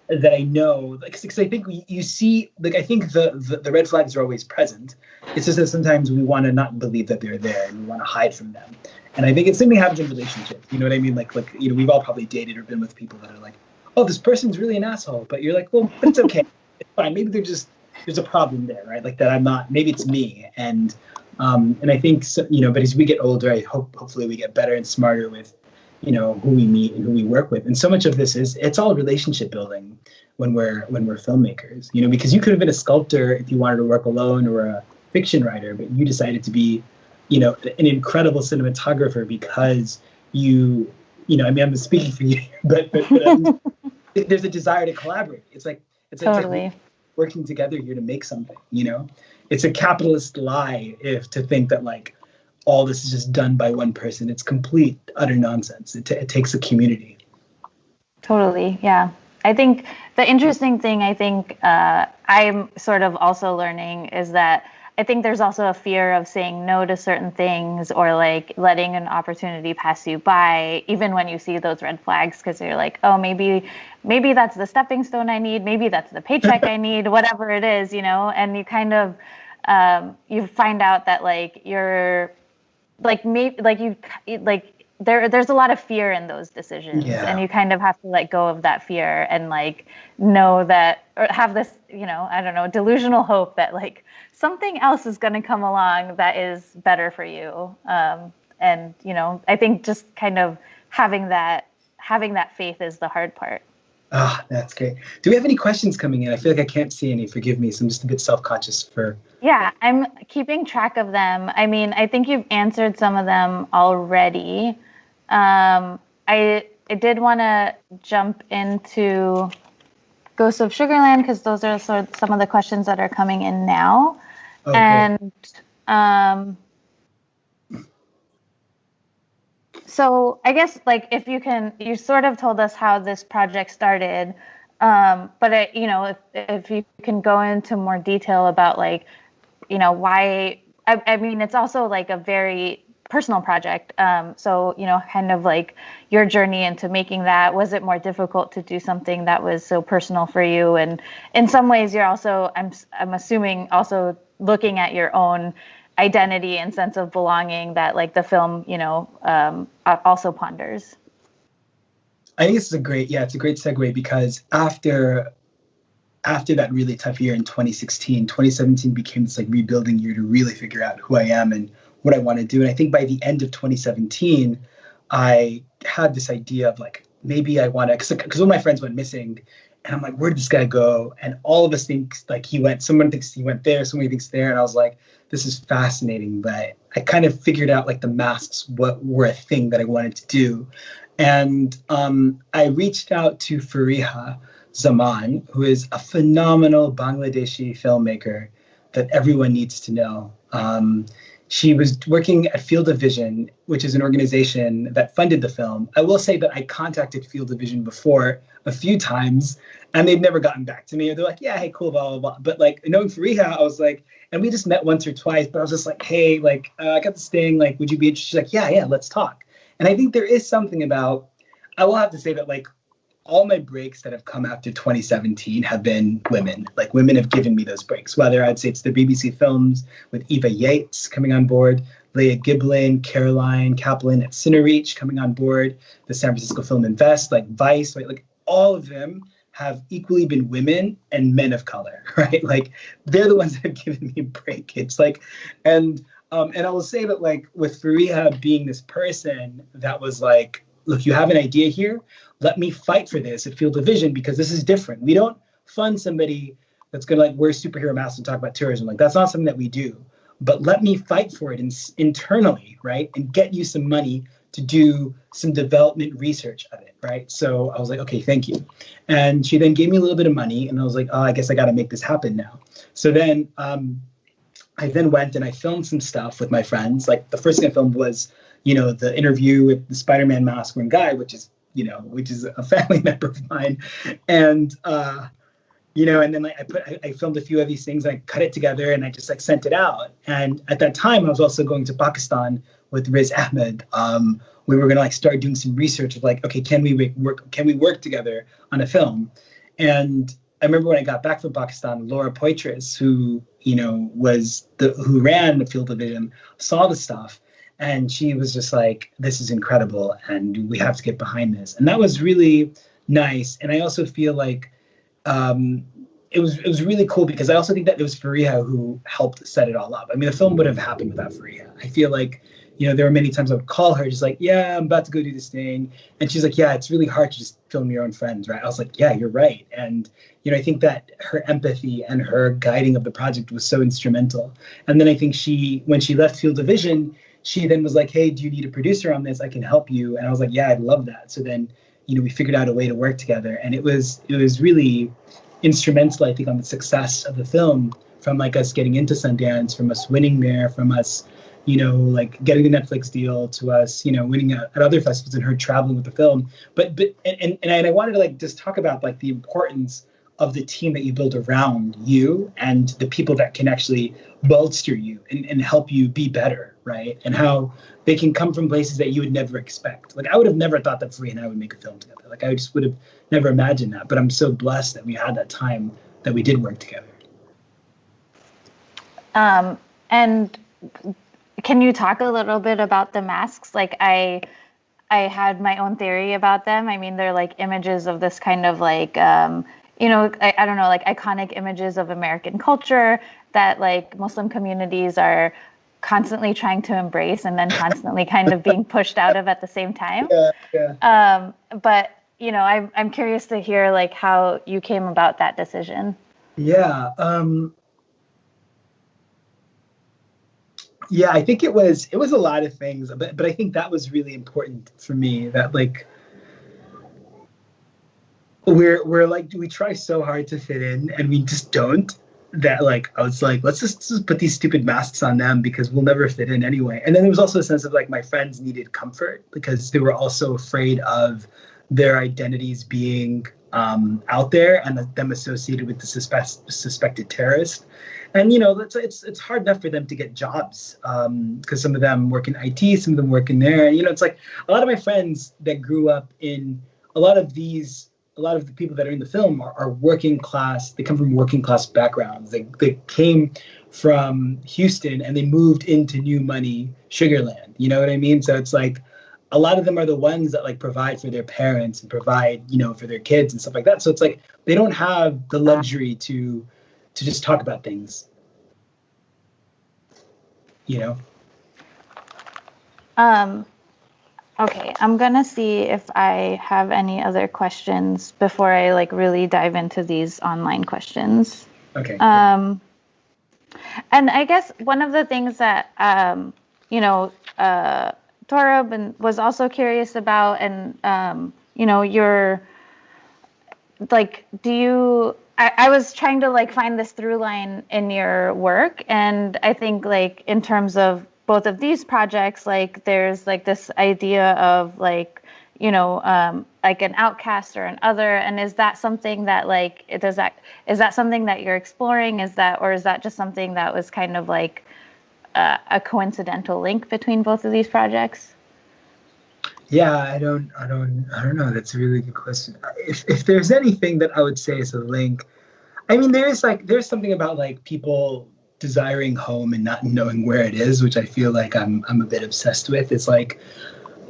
I know, like, because I think you see, like, I think the red flags are always present. It's just that sometimes we want to not believe that they're there and we want to hide from them. And I think it's something that happens in relationships. You know what I mean? Like, we've all probably dated or been with people that are like, oh, this person's really an asshole. But you're like, well, but it's okay. It's fine. Maybe there's a problem there, right? Like that I'm not, maybe it's me. And I think, so, but as we get older, hopefully we get better and smarter with, who we meet and who we work with. And so much of this it's all relationship building when we're filmmakers, because you could have been a sculptor if you wanted to work alone or a fiction writer, but you decided to be, an incredible cinematographer because I'm speaking for you, but there's a desire to collaborate. It's like totally working together here to make something, it's a capitalist lie to think that like, all this is just done by one person. It's complete, utter nonsense. It takes a community. Totally. Yeah. I think the interesting thing I'm sort of also learning is that I think there's also a fear of saying no to certain things or like letting an opportunity pass you by, even when you see those red flags, because you're like, oh, maybe that's the stepping stone I need. Maybe that's the paycheck I need, whatever it is, and you kind of, you find out that like you're like maybe like you like there's a lot of fear in those decisions, and Yeah. you kind of have to let go of that fear and like know that, or have this, I don't know, delusional hope that like something else is going to come along that is better for you. And I think just kind of having that faith is the hard part. Ah, that's great. Do we have any questions coming in? I feel like I can't see any. Forgive me. So I'm just a bit self-conscious for. Yeah, I'm keeping track of them. I mean, I think you've answered some of them already. I did want to jump into Ghosts of Sugarland because those are sort of some of the questions that are coming in now. Oh, great. And um, so I guess like if you sort of told us how this project started, but if you can go into more detail about like why. I mean, it's also like a very personal project. So, kind of like your journey into making that. Was it more difficult to do something that was so personal for you? And in some ways, you're also, I'm assuming, also looking at your own identity and sense of belonging that like the film, also ponders. I think it's it's a great segue because after that really tough year in 2016, 2017 became this like rebuilding year to really figure out who I am and what I want to do. And I think by the end of 2017, I had this idea of like, maybe I want to, because one of my friends went missing and I'm like, where did this guy go? And all of us think like someone thinks he went there, somebody thinks there. And I was like, this is fascinating. But I kind of figured out like the masks, what were a thing that I wanted to do. And I reached out to Fariha Zaman, who is a phenomenal Bangladeshi filmmaker that everyone needs to know. She was working at Field of Vision, which is an organization that funded the film. I will say that I contacted Field of Vision before a few times, and they've never gotten back to me. They're like, yeah, hey, cool, blah, blah, blah. But like knowing Fariha, I was like, and we just met once or twice, but I was just like, hey, like, I got this thing, like, would you be interested? She's like, yeah, let's talk. And I think there is something about, I will have to say that like all my breaks that have come after 2017 have been women. Like women have given me those breaks, whether I'd say it's the BBC Films with Eva Yates coming on board, Leah Giblin, Caroline Kaplan at Cinereach coming on board, the San Francisco Film Invest, like Vice, right? Like all of them have equally been women and men of color, right? Like they're the ones that have given me a break. It's like, and I will say that like with Fariha being this person that was like, look, you have an idea here. Let me fight for this at Field of Vision because this is different. We don't fund somebody that's going to like wear superhero masks and talk about terrorism. Like that's not something that we do. But let me fight for it internally, right? And get you some money to do some development research of it, right? So I was like, okay, thank you. And she then gave me a little bit of money, and I was like, oh, I guess I got to make this happen now. So then I then went and I filmed some stuff with my friends. Like the first thing I filmed was, the interview with the Spider-Man mask wearing guy, which is a family member of mine. And, and then like I filmed a few of these things, and I cut it together and I just like sent it out. And at that time I was also going to Pakistan with Riz Ahmed. We were going to like start doing some research of like, okay, can we work together on a film? And I remember when I got back from Pakistan, Laura Poitras, who, who ran the Field of Vision, saw the stuff. And she was just like, this is incredible, and we have to get behind this. And that was really nice. And I also feel like it was really cool because I also think that it was Fariha who helped set it all up. I mean, the film would have happened without Fariha. I feel like, there were many times I would call her just like, yeah, I'm about to go do this thing. And she's like, yeah, it's really hard to just film your own friends, right? I was like, yeah, you're right. And, I think that her empathy and her guiding of the project was so instrumental. And then I think when she left Field of Vision, she then was like, hey, do you need a producer on this? I can help you. And I was like, yeah, I'd love that. So then, we figured out a way to work together. And it was really instrumental, I think, on the success of the film, from like us getting into Sundance, from us winning there, from us, like getting the Netflix deal to us, winning at other festivals and her traveling with the film. And I wanted to like just talk about like the importance of the team that you build around you and the people that can actually bolster you and help you be better, right? And how they can come from places that you would never expect. Like I would have never thought that Free and I would make a film together. Like I just would have never imagined that. But I'm so blessed that we had that time that we did work together. And can you talk a little bit about the masks? Like I had my own theory about them. I mean, they're like images of this kind of like, I don't know, like iconic images of American culture that like Muslim communities are constantly trying to embrace and then constantly kind of being pushed out of at the same time. Yeah. But I'm curious to hear like how you came about that decision. Yeah. Yeah, I think it was a lot of things, but I think that was really important for me, that like we're like we try so hard to fit in and we just don't. That like I was like, let's just put these stupid masks on them because we'll never fit in anyway. And then there was also a sense of like my friends needed comfort because they were also afraid of their identities being out there and them associated with the suspected terrorist. And it's hard enough for them to get jobs because some of them work in IT, some of them work in there. And it's like a lot of my friends that grew up in a lot of the people that are in the film are working class. They come from working class backgrounds. They came from Houston and they moved into new money Sugarland. You know what I mean? So it's like a lot of them are the ones that like provide for their parents and provide, for their kids and stuff like that. So it's like they don't have the luxury to just talk about things. Okay, I'm gonna see if I have any other questions before I like really dive into these online questions. Okay. And I guess one of the things that Torab was also curious about, and you're like, I was trying to like find this through line in your work, and I think like in terms of both of these projects, like there's like this idea of like like an outcast or an other, and is that something that like is that something that you're exploring? Is that just something that was kind of like a coincidental link between both of these projects? Yeah, I don't know. That's a really good question. If there's anything that I would say is a link, I mean, there's something about like people desiring home and not knowing where it is, which I feel like I'm a bit obsessed with. It's like,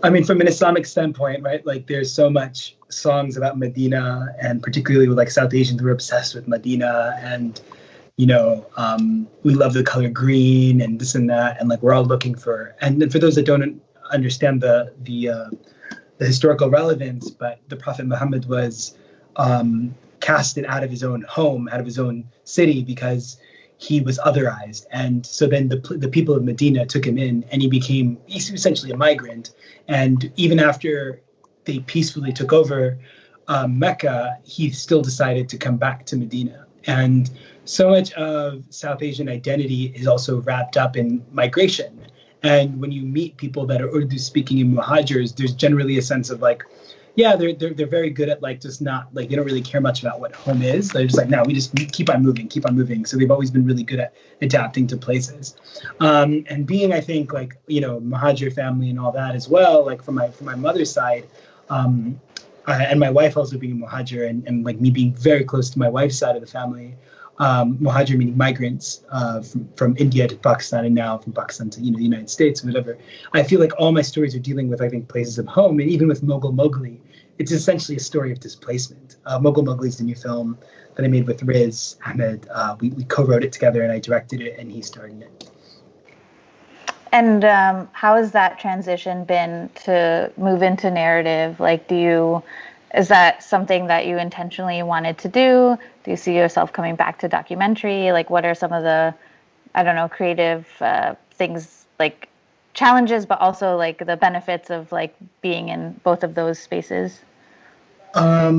I mean, from an Islamic standpoint, right? Like there's so much songs about Medina, and particularly with like South Asians, we're obsessed with Medina, and we love the color green and this and that, and like we're all looking for. And then for those that don't understand the historical relevance, but the Prophet Muhammad was casted out of his own home, out of his own city, because he was otherized. And so then the people of Medina took him in, and he's essentially a migrant. And even after they peacefully took over Mecca, he still decided to come back to Medina. And so much of South Asian identity is also wrapped up in migration. And when you meet people that are Urdu speaking in Muhajirs, there's generally a sense of like, yeah, they're very good at like just not like they don't really care much about what home is. They're just like, no, we just keep on moving. So they've always been really good at adapting to places. And being, I think, like Muhajir family and all that as well. Like from my mother's side, and my wife also being a Muhajir, and like me being very close to my wife's side of the family. Muhajir meaning migrants from India to Pakistan, and now from Pakistan to the United States, whatever. I feel like all my stories are dealing with, I think, places of home, and even with Mogul Mowgli, it's essentially a story of displacement. Mogul Mowgli is the new film that I made with Riz Ahmed. We co-wrote it together, and I directed it, and he starred in it. And how has that transition been to move into narrative? Like, is that something that you intentionally wanted to do? Do you see yourself coming back to documentary? Like, what are some of the, I don't know, creative things, like challenges, but also like the benefits of like being in both of those spaces? I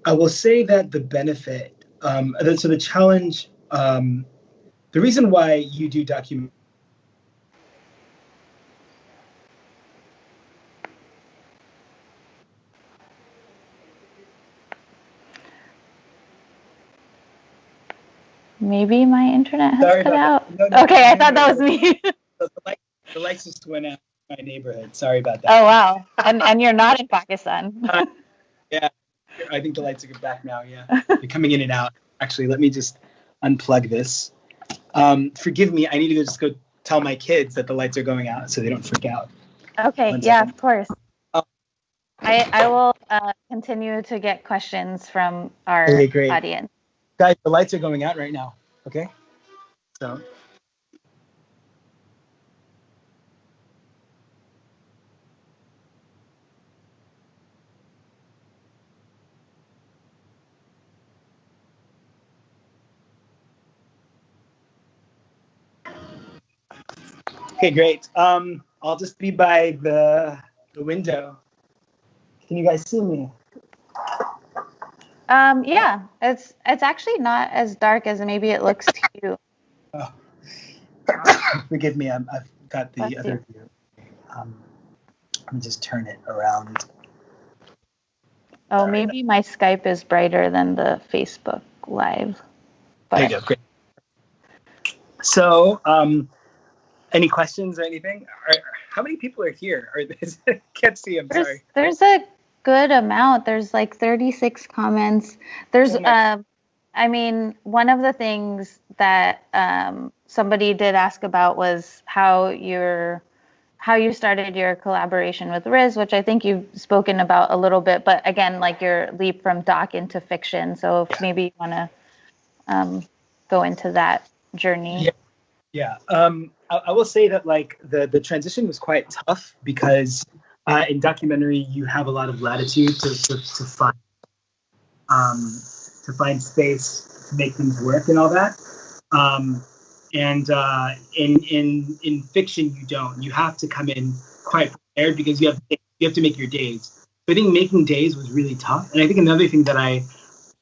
will say that the benefit, so the challenge, the reason why you do documentary Maybe my internet has Sorry cut about out. that. No, Okay, I no, thought no, that was no. me. The lights just went out in my neighborhood. Sorry about that. Oh wow. And you're not in Pakistan. Yeah, I think the lights are back now. Yeah, they're coming in and out. Actually, let me just unplug this. Forgive me. I need to just go tell my kids that the lights are going out so they don't freak out. Okay, One yeah, second. of course. Oh, I will continue to get questions from our okay, great. audience. Guys, the lights are going out right now. Okay, so. Okay, great. I'll just be by the window. Can you guys see me? Yeah, it's actually not as dark as maybe it looks to you. Oh, forgive me. I've got Bless the you. other view. Let me just turn it around. Oh, Sorry. maybe my Skype is brighter than the Facebook Live. There you But go. Great. So, any questions or anything? How many people are here? I can't see. I'm sorry. there's a good amount. There's like 36 comments. There's Oh my. I mean, one of the things that somebody did ask about was how you started your collaboration with Riz, which I think you've spoken about a little bit, but again, like your leap from doc into fiction. So if maybe you want to go into that journey. Yeah. Yeah. I will say that like the transition was quite tough because in documentary you have a lot of latitude um, to find space to make things work and all that. Um, and in fiction you don't. You have to come in quite prepared because you have to make your days. So I think making days was really tough. And I think another thing that I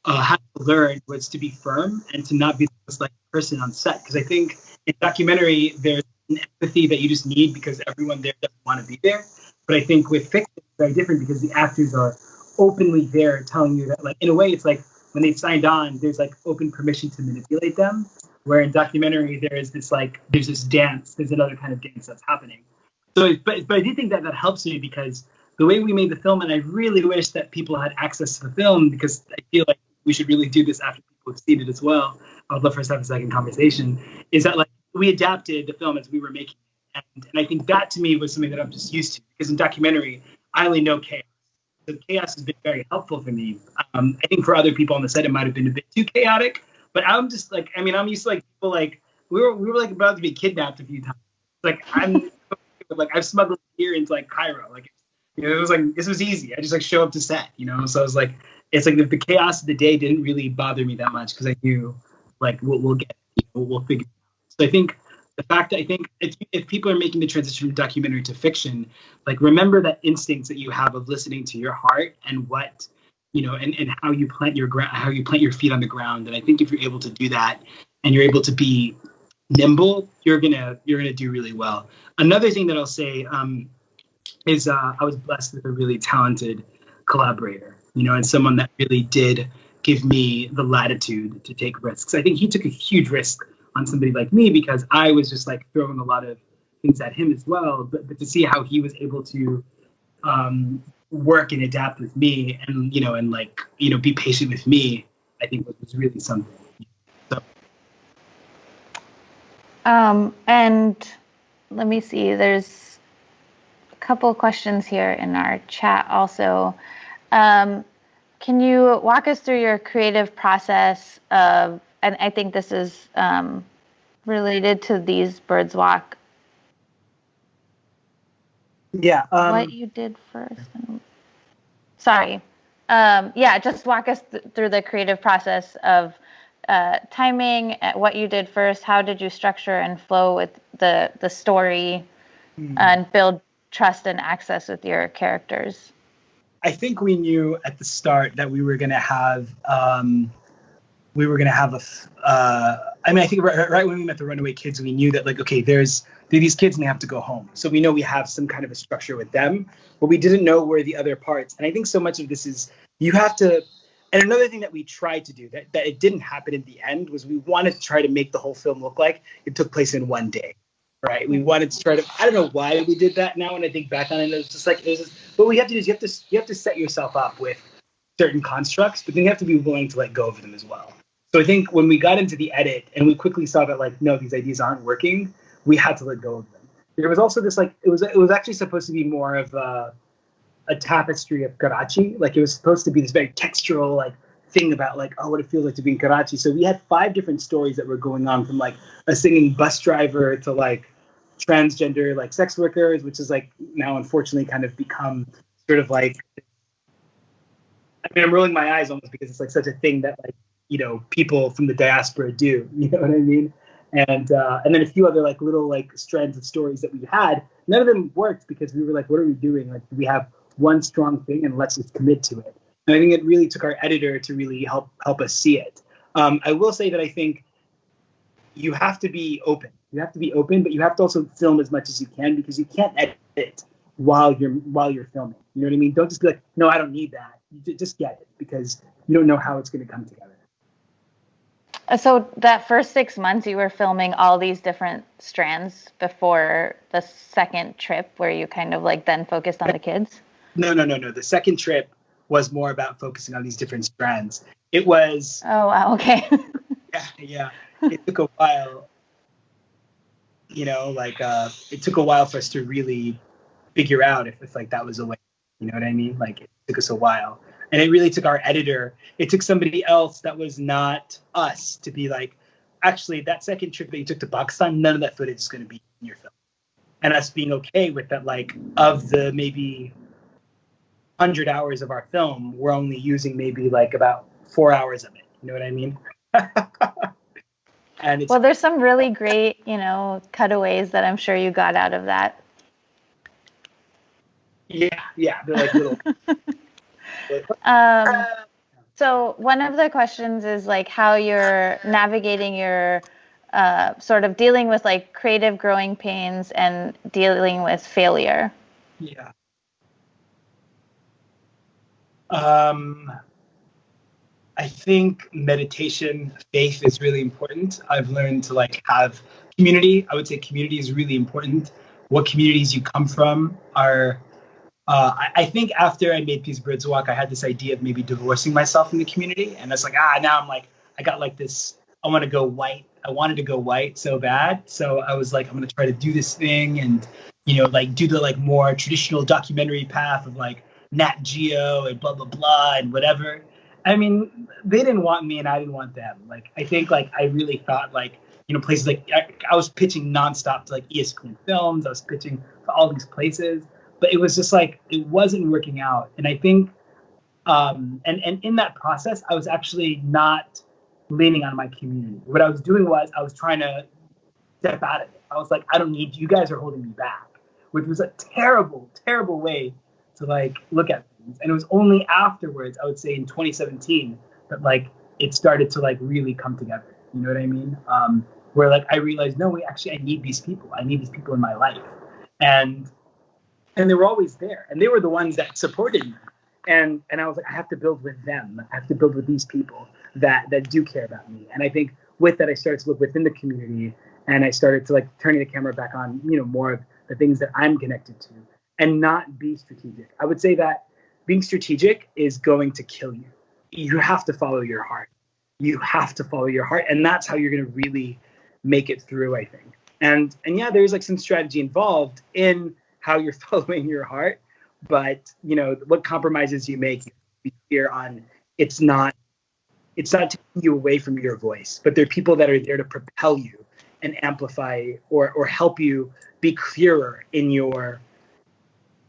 had to learn was to be firm and to not be this like person on set. Because I think in documentary there's an empathy that you just need because everyone there doesn't want to be there. But I think with fiction it's very different because the actors are openly there telling you that like in a way it's like when they signed on there's like open permission to manipulate them. Where in documentary there is this like there's this dance, there's another kind of dance that's happening. So but I do think that that helps me because the way we made the film, and I really wish that people had access to the film because I feel like we should really do this after people have seen it as well. I would love for us to have a second conversation. Is that like we adapted the film as we were making it, and I think that to me was something that I'm just used to because in documentary I only know chaos. So chaos has been very helpful for me. I think for other people on the set it might have been a bit too chaotic, but I'm just like I mean I'm used to like people like we were like about to be kidnapped a few times. Like I'm like I've smuggled here into like Cairo. Like you know, it was like this was easy. I just like show up to set, you know. So I was like, it's like the chaos of the day didn't really bother me that much because I knew like we'll get, it, you know, we'll figure it out. So I think the fact that I think if people are making the transition from documentary to fiction, like remember that instincts that you have of listening to your heart and what you know and how you plant your ground, how you plant your feet on the ground. And I think if you're able to do that and you're able to be nimble, you're gonna do really well. Another thing that I'll say is I was blessed with a really talented collaborator, you know, and someone that really did give me the latitude to take risks. I think he took a huge risk on somebody like me because I was just like throwing a lot of things at him as well. But to see how he was able to work and adapt with me and, you know, and like, you know, be patient with me, I think was really something. So, And let me see, there's a couple of questions here in our chat also. Can you walk us through your creative process of, and I think this is related to These Birds Walk, yeah. what you did first? Sorry. Yeah, just walk us through the creative process of timing, what you did first, how did you structure and flow with the story and build trust and access with your characters? I think we knew at the start that we were gonna have I mean, I think right when we met the Runaway Kids, we knew that like, okay, they're these kids and they have to go home. So we know we have some kind of a structure with them, but we didn't know where the other parts. And I think so much of this is you have to And another thing that we tried to do that it didn't happen in the end was we wanted to try to make the whole film look like it took place in one day, right? We wanted to try to, I don't know why we did that now when I think back on it. It was just like, what we have to do is you have to set yourself up with certain constructs, but then you have to be willing to let go of them as well. So I think when we got into the edit and we quickly saw that like, no, these ideas aren't working, we had to let go of them. There was also this like, it was actually supposed to be more of a tapestry of Karachi. Like it was supposed to be this very textural like thing about like, oh, what it feels like to be in Karachi. So we had 5 different stories that were going on, from like a singing bus driver to like transgender like sex workers, which is like now unfortunately kind of become sort of like, I mean, I'm rolling my eyes almost because it's like such a thing that like, you know, people from the diaspora do, you know what I mean? And then a few other like little like strands of stories that we had. None of them worked because we were like, what are we doing? Like we have one strong thing and let's just commit to it. And I think it really took our editor to really help us see it. I will say that I think you have to be open. You have to be open, but you have to also film as much as you can, because you can't edit while you're filming. You know what I mean? Don't just be like, no, I don't need that. You just get it, because you don't know how it's going to come together. So that first 6 months, you were filming all these different strands before the second trip, where you kind of like then focused on the kids? No. The second trip was more about focusing on these different strands. It was. Oh, wow. Okay. Yeah. It took a while. You know, like it took a while for us to really figure out if like that was a way. You know what I mean? Like it took us a while, and it really took our editor. It took somebody else that was not us to be like, actually, that second trip that you took to Pakistan, none of that footage is going to be in your film, and us being okay with that. Like of the maybe 100 hours of our film, we're only using maybe like about 4 hours of it. You know what I mean? And well, there's some really great, you know, cutaways that I'm sure you got out of that. Yeah, they're like little. So one of the questions is like how you're navigating your sort of dealing with like creative growing pains and dealing with failure. Yeah. I think meditation, faith is really important. I've learned to like have community. I would say community is really important. What communities you come from are. I think after I made Peace Birds Walk, I had this idea of maybe divorcing myself from the community, and it's like now I'm like I got like this. I want to go white. I wanted to go white so bad, so I was like I'm gonna try to do this thing and like do the like more traditional documentary path of like Nat Geo and blah blah blah and whatever. I mean, they didn't want me and I didn't want them. Like I think like I really thought like places like I was pitching nonstop to like ESPN Films. I was pitching to all these places. But it was just like it wasn't working out, and I think, and in that process, I was actually not leaning on my community. What I was doing was I was trying to step out of it. I was like, I don't need you guys are holding me back, which was a terrible, terrible way to like look at things. And it was only afterwards, I would say in 2017, that like it started to like really come together. You know what I mean? Where like I realized, no, I need these people. I need these people in my life, and they were always there, and they were the ones that supported me, and I was like, I have to build with them. I have to build with these people that do care about me. And I think with that, I started to look within the community, and I started to like turning the camera back on more of the things that I'm connected to, and not be strategic. I would say that being strategic is going to kill you. You have to follow your heart. And that's how you're going to really make it through, I think. And yeah, there's like some strategy involved in how you're following your heart, but what compromises you make, be clear on. It's not taking you away from your voice, but there are people that are there to propel you and amplify or help you be clearer in your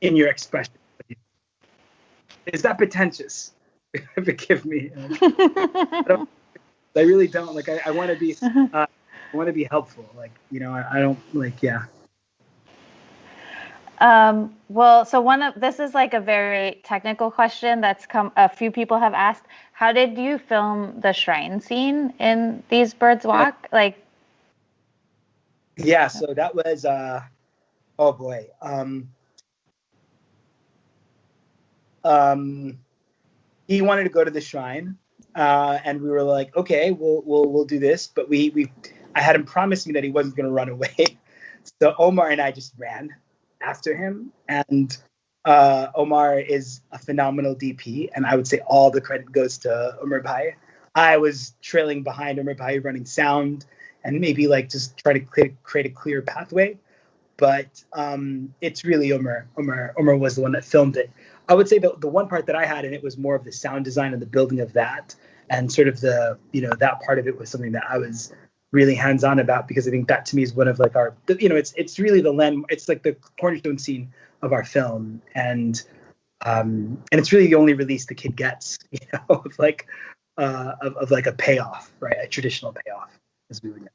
expression. Is that pretentious? Forgive me. I really don't. Like I want to be I want to be helpful. Like I don't like yeah. Well, so this is like a very technical question that's a few people have asked. How did you film the shrine scene in These Birds Walk? Yeah, so that was oh boy. he wanted to go to the shrine, and we were like, okay, we'll do this. But I had him promise me that he wasn't going to run away, so Omar and I just ran after him, and Omar is a phenomenal DP, and I would say all the credit goes to Umar Bhai. I was trailing behind Umar Bhai, running sound, and maybe like just try to create a clear pathway. But it's really Umar. Umar was the one that filmed it. I would say the one part that I had in it was more of the sound design and the building of that, and sort of the that part of it was something that I was really hands on about, because I think that to me is one of like our it's really the it's like the cornerstone scene of our film, and it's really the only release the kid gets, of like of like a payoff, right? A traditional payoff, as we would know.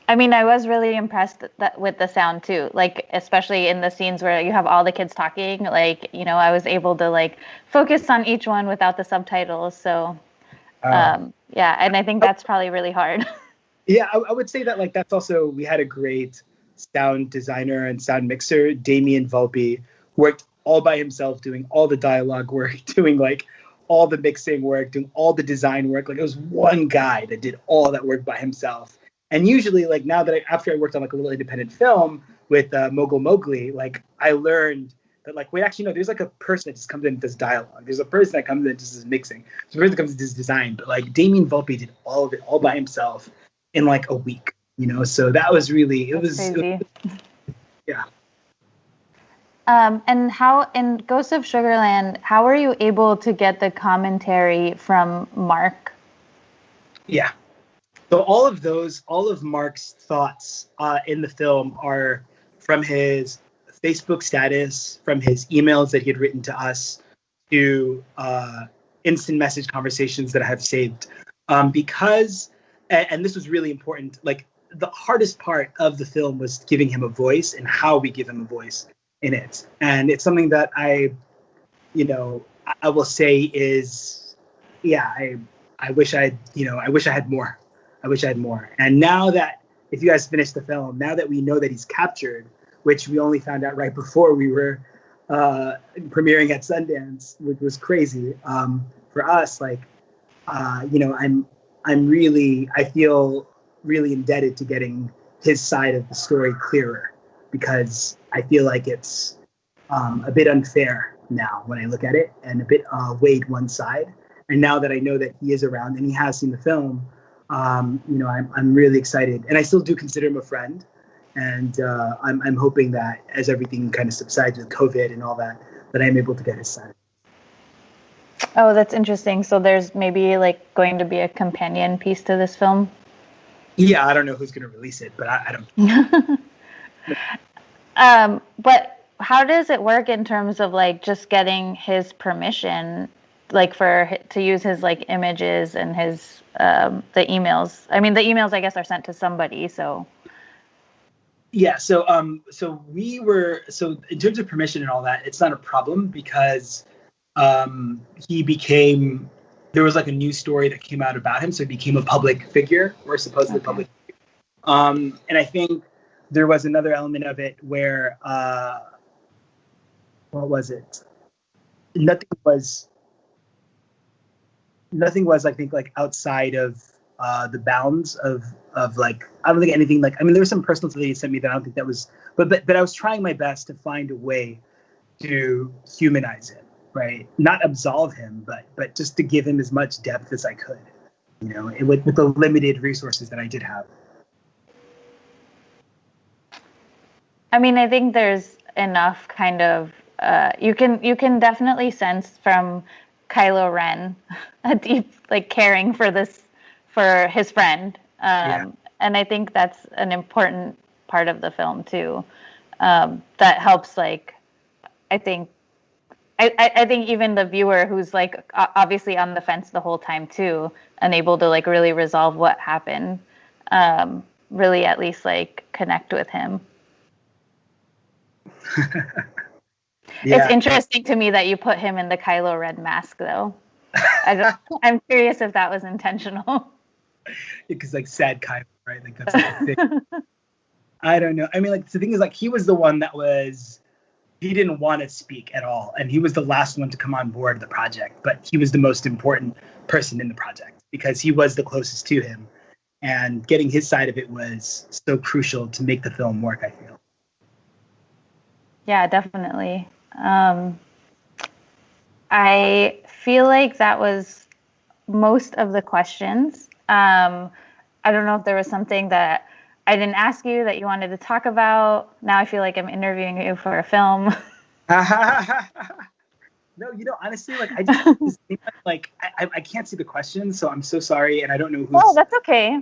I mean, I was really impressed with the sound too, like especially in the scenes where you have all the kids talking, like, I was able to like focus on each one without the subtitles. So, yeah, and I think that's probably really hard. Yeah, I would say that like that's also, we had a great sound designer and sound mixer, Damien Volpe, worked all by himself, doing all the dialogue work, doing like all the mixing work, doing all the design work. Like it was one guy that did all that work by himself. And usually, like now that after I worked on like a little independent film with Mogul Mowgli, like I learned that like, wait, actually no, there's like a person that just comes in and does dialogue. There's a person that comes in and just does mixing. There's a person that comes in and does design. But like Damien Volpe did all of it all by himself in like a week, so that was really, it was Crazy. Yeah. And how in Ghost of Sugarland, how were you able to get the commentary from Mark? Yeah. So all of Mark's thoughts in the film are from his Facebook status, from his emails that he had written to us, to instant message conversations that I have saved. Because, and this was really important, like the hardest part of the film was giving him a voice and how we give him a voice in it. And it's something that I will say is, yeah, I wish I wish I had more. I wish I had more. And now that, if you guys finish the film, now that we know that he's captured, which we only found out right before we were premiering at Sundance, which was crazy for us. Like, I feel really indebted to getting his side of the story clearer, because I feel like it's a bit unfair now when I look at it, and a bit weighed one side. And now that I know that he is around and he has seen the film, I'm really excited, and I still do consider him a friend. And I'm hoping that as everything kind of subsides with COVID and all that, that I'm able to get his side. Oh, that's interesting. So there's maybe like going to be a companion piece to this film? Yeah, I don't know who's going to release it, but I don't. But how does it work in terms of like just getting his permission, like to use his like images and his the emails? I mean, the emails I guess are sent to somebody, so. Yeah, so in terms of permission and all that, it's not a problem, because there was like a news story that came out about him, so he became a public figure, or supposedly Okay. public figure. And I think there was another element of it where what was it? Nothing was I think like outside of the bounds of like, I don't think anything, like, I mean, there was some personal stuff that he sent me that I don't think that was, but I was trying my best to find a way to humanize him, right? Not absolve him, but just to give him as much depth as I could, with the limited resources that I did have. I mean, I think there's enough kind of you can definitely sense from Kylo Ren a deep like caring for his friend, Yeah. and I think that's an important part of the film too. That helps, like, I think I think even the viewer who's like obviously on the fence the whole time too, unable to like really resolve what happened, really at least like connect with him. Yeah. It's interesting to me that you put him in the Kylo Ren mask, though. I'm curious if that was intentional. Because like sad Kylo, right? Like that's like the thing. I don't know. I mean, like the thing is, like he was the one that was he didn't want to speak at all, and he was the last one to come on board the project, but he was the most important person in the project because he was the closest to him, and getting his side of it was so crucial to make the film work, I feel. Yeah, definitely. I feel like that was most of the questions. I don't know if there was something that I didn't ask you that you wanted to talk about. Now I feel like I'm interviewing you for a film. No, honestly, like I just like I can't see the questions, so I'm so sorry, and I don't know who's. Oh, that's okay.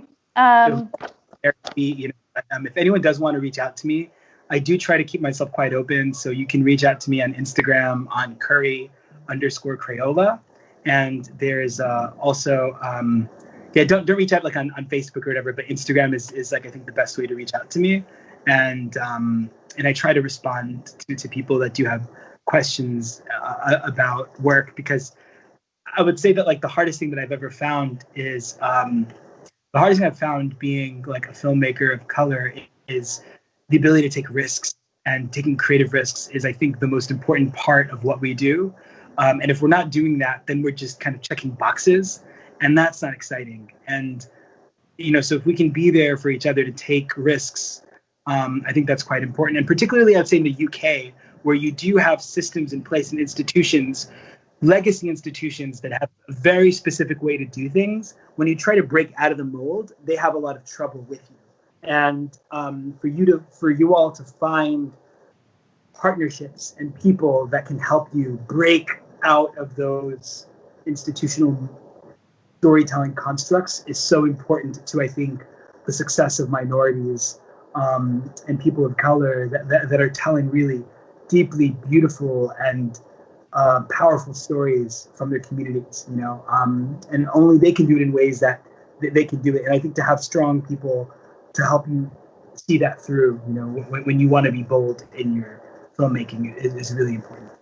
If anyone does want to reach out to me, I do try to keep myself quite open, so you can reach out to me on Instagram on Curry_Crayola, and there's also don't reach out like on Facebook or whatever, but Instagram is like I think the best way to reach out to me, and I try to respond to people that do have questions about work, because I would say that like the hardest thing that I've ever found is the hardest thing I've found being like a filmmaker of color is the ability to take risks, and taking creative risks is, I think, the most important part of what we do. And if we're not doing that, then we're just kind of checking boxes, and that's not exciting. And so if we can be there for each other to take risks, I think that's quite important. And particularly, I'd say in the UK, where you do have systems in place and institutions, legacy institutions that have a very specific way to do things, when you try to break out of the mold, they have a lot of trouble with you. And for you all to find partnerships and people that can help you break out of those institutional storytelling constructs is so important to, I think, the success of minorities and people of color that are telling really deeply beautiful and powerful stories from their communities, and only they can do it in ways that they can do it. And I think to have strong people to help you see that through, when you want to be bold in your filmmaking is really important.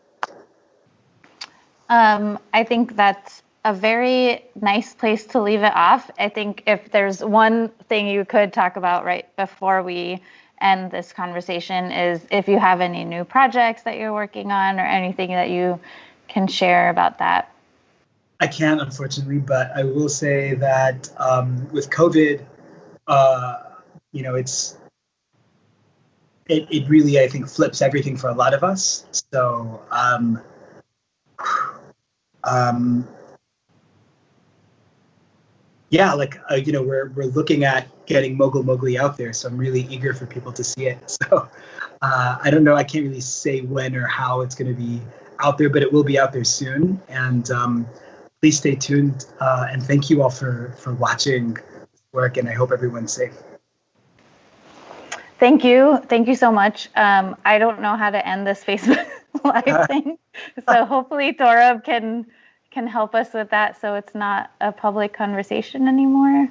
I think that's a very nice place to leave it off. I think if there's one thing you could talk about right before we end this conversation is if you have any new projects that you're working on or anything that you can share about that. I can't, unfortunately, but I will say that with COVID, it really, I think, flips everything for a lot of us. So yeah, like we're looking at getting Mogul Mowgli out there, so I'm really eager for people to see it. So I don't know, I can't really say when or how it's going to be out there, but it will be out there soon. And please stay tuned. And thank you all for watching this work, and I hope everyone's safe. Thank you so much. I don't know how to end this Facebook Live thing, so hopefully Torab can help us with that, so it's not a public conversation anymore.